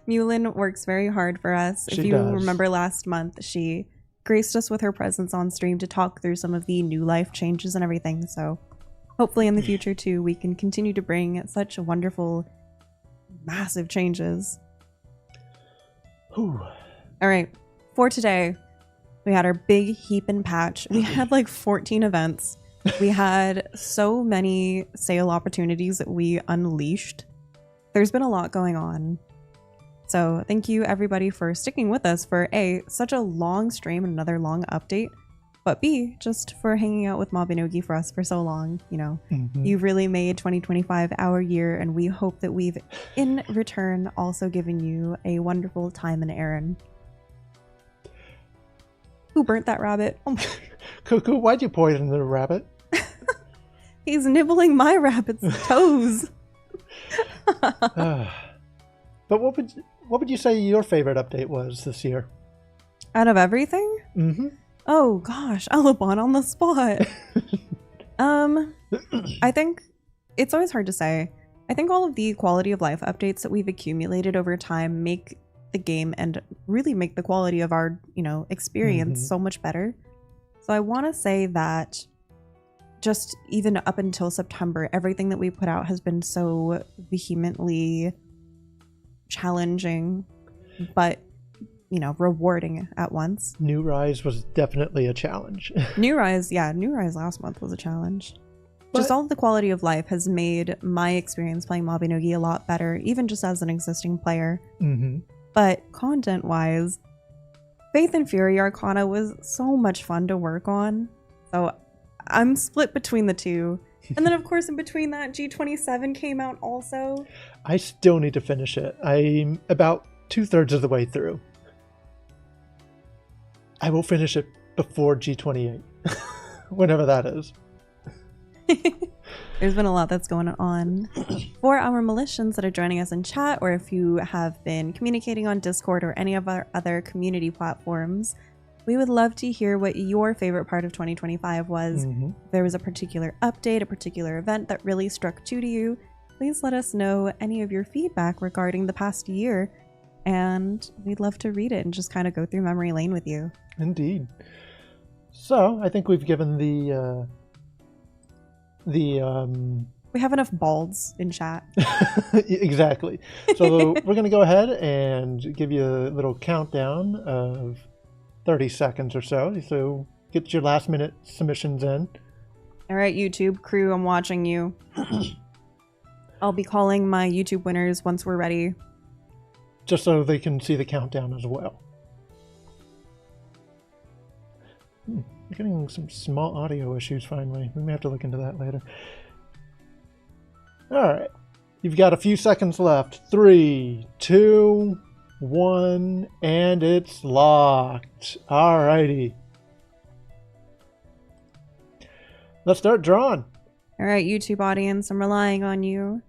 Mulin works very hard for us. If you remember last month, she graced us with her presence on stream to talk through some of the new life changes and everything. So hopefully in the future too, we can continue to bring such wonderful, massive changes. Whew. All right. For today, we had our big heap and patch. We had like 14 events. We had so many sale opportunities that we unleashed. There's been a lot going on. So thank you everybody for sticking with us for A, such a long stream and another long update, but B, just for hanging out with Mabinogi for us for so long. You know, you've really made 2025 our year, and we hope that we've in return also given you a wonderful time in Aaron. Who burnt that rabbit? Oh my. Cuckoo, why'd you poison the rabbit? He's nibbling my rabbit's toes. But what would you say your favorite update was this year? Out of everything? Oh gosh, Elebon on the spot. I think it's always hard to say. I think all of the quality of life updates that we've accumulated over time make the game and really make the quality of our, experience so much better. So I want to say that just even up until September, everything that we put out has been so vehemently challenging, but rewarding at once. New Rise was definitely a challenge. New Rise last month was a challenge. Just all of the quality of life has made my experience playing Mabinogi a lot better, even just as an existing player. Mm-hmm. But content-wise, Faith and Fury Arcana was so much fun to work on. So I'm split between the two. And then, of course, in between that, G27 came out also. I still need to finish it. I'm about 2/3 of the way through. I will finish it before G28, whenever that is. There's been a lot that's going on. For our Militians that are joining us in chat, or if you have been communicating on Discord or any of our other community platforms, we would love to hear what your favorite part of 2025 was. Mm-hmm. If there was a particular update, a particular event that really struck true to you, please let us know any of your feedback regarding the past year, and we'd love to read it and just kind of go through memory lane with you. Indeed. So I think we've given we have enough balds in chat. Exactly. So we're going to go ahead and give you a little countdown of 30 seconds or so. So get your last minute submissions in. All right, YouTube crew, I'm watching you. I'll be calling my YouTube winners once we're ready. Just so they can see the countdown as well. We're getting some small audio issues finally. We may have to look into that later. Alright. You've got a few seconds left. 3, 2, 1, and it's locked. Alrighty. Let's start drawing. All right, YouTube audience, I'm relying on you.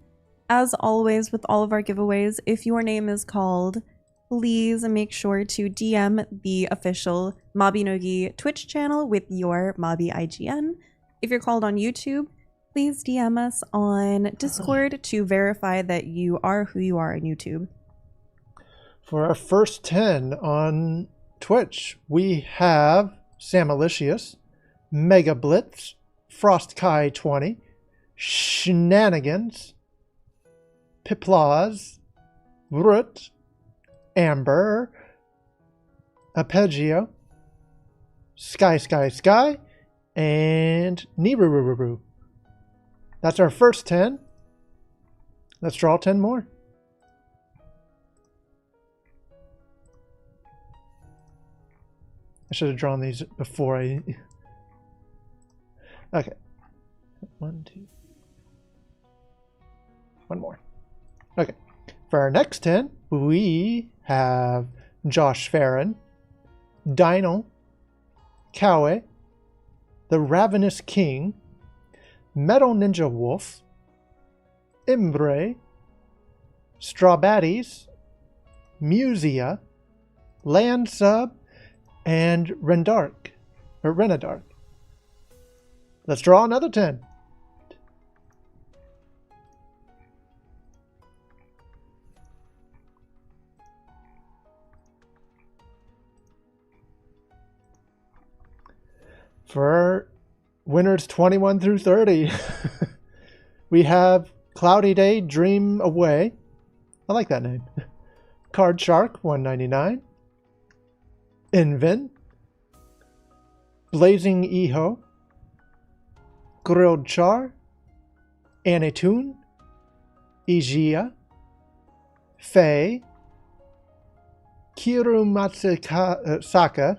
As always with all of our giveaways, if your name is called, please make sure to DM the official Mabinogi Twitch channel with your Mabi IGN. If you're called on YouTube, please DM us on Discord to verify that you are who you are on YouTube. For our first 10 on Twitch, we have Samalicious, Mega Blitz, Frost Kai 20, Shenanigans, Piplaz, Root, Amber, Arpeggio, Sky, and Nirururu. That's our first 10. Let's draw 10 more. I should have drawn these before I... Okay. 1, 2. One more. Okay. For our next 10, we have Josh Farron, Dino, Kawe, the Ravenous King, Metal Ninja Wolf, Imbre, Strawbatties, Musia, Landsub, and Renadark. Let's draw another 10. For winners 21 through 30, we have Cloudy Day Dream Away. I like that name. Card Shark 199. Invin. Blazing Eho. Grilled Char. Anitoon. Igia. Faye. Kiru Matsusaka.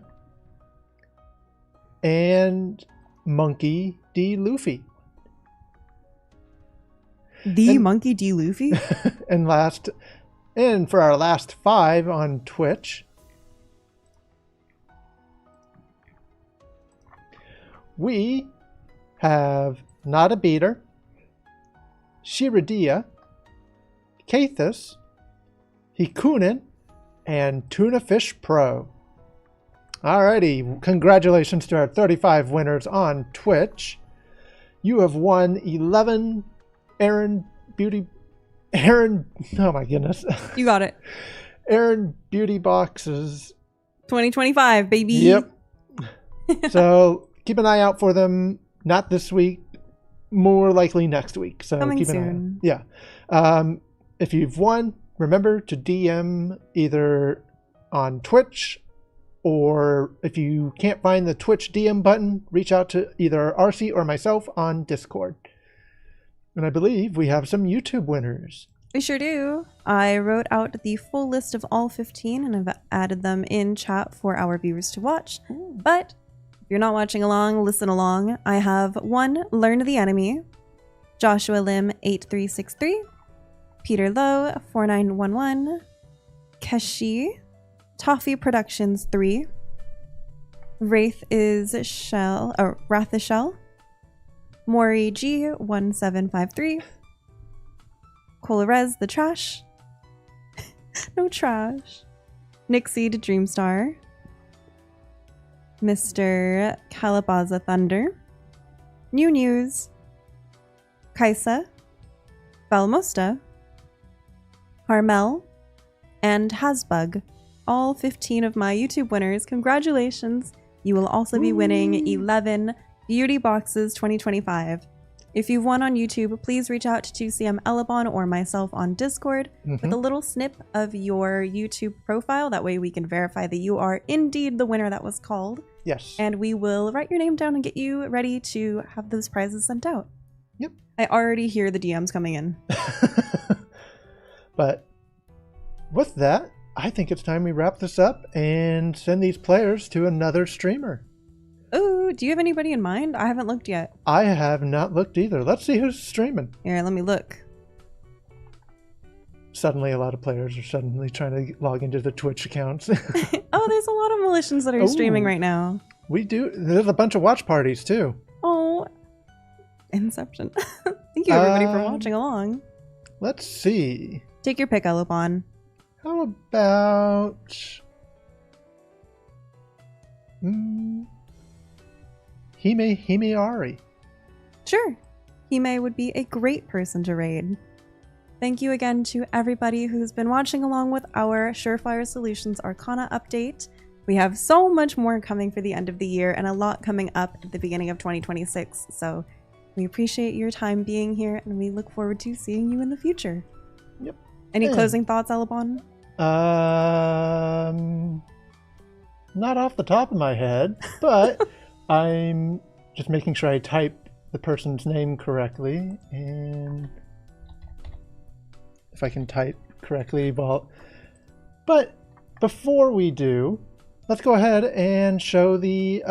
And Monkey D. Luffy. Monkey D. Luffy? And for our last 5 on Twitch, we have Not a Beater, Shiradia, Kathis, Hikunin, and Tuna Fish Pro. Alrighty, congratulations to our 35 winners on Twitch. You have won 11 oh my goodness. You got it. Aaron Beauty Boxes. 2025, baby. Yep. So keep an eye out for them. Not this week, more likely next week. So coming keep an soon. eye out. Yeah. If you've won, remember to DM either on Twitch, or if you can't find the Twitch DM button, reach out to either Arcee or myself on Discord. And I believe we have some YouTube winners. We sure do. I wrote out the full list of all 15 and I've added them in chat for our viewers to watch. But if you're not watching along, listen along. I have 1, Learn the Enemy, Joshua Lim 8363, Peter Lowe 4911, Keshi, Toffee Productions 3, Wraith is Shell, or Wrath is Shell, Maury G 1753, Colarez the Trash, no trash, Nixie to Dreamstar, Mr. Calabaza Thunder, New News, Kaisa, Valmosta, Harmel, and Hasbug. All 15 of my YouTube winners. Congratulations. You will also be winning 11 Beauty Boxes 2025. If you've won on YouTube, please reach out to CM Elebon or myself on Discord with a little snip of your YouTube profile. That way we can verify that you are indeed the winner that was called. Yes. And we will write your name down and get you ready to have those prizes sent out. Yep. I already hear the DMs coming in. But with that, I think it's time we wrap this up and send these players to another streamer. Oh, do you have anybody in mind? I haven't looked yet. I have not looked either. Let's see who's streaming. Here, let me look. Suddenly, a lot of players are suddenly trying to log into the Twitch accounts. Oh, there's a lot of Militians that are streaming right now. We do. There's a bunch of watch parties, too. Oh, Inception. Thank you, everybody, for watching along. Let's see. Take your pick, Elebon. How about... Hime-Ari. Sure. Hime would be a great person to raid. Thank you again to everybody who's been watching along with our Surefire Solutions Arcana update. We have so much more coming for the end of the year and a lot coming up at the beginning of 2026. So we appreciate your time being here and we look forward to seeing you in the future. Yep. Any closing thoughts, Elebon? Not off the top of my head, but I'm just making sure I type the person's name correctly, and if I can type correctly, well, but before we do, let's go ahead and show the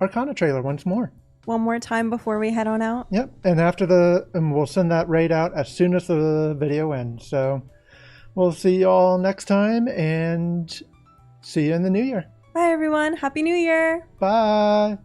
Arcana trailer once more. One more time before we head on out? Yep, and we'll send that raid out as soon as the video ends, so we'll see you all next time, and see you in the new year. Bye, everyone. Happy New Year. Bye.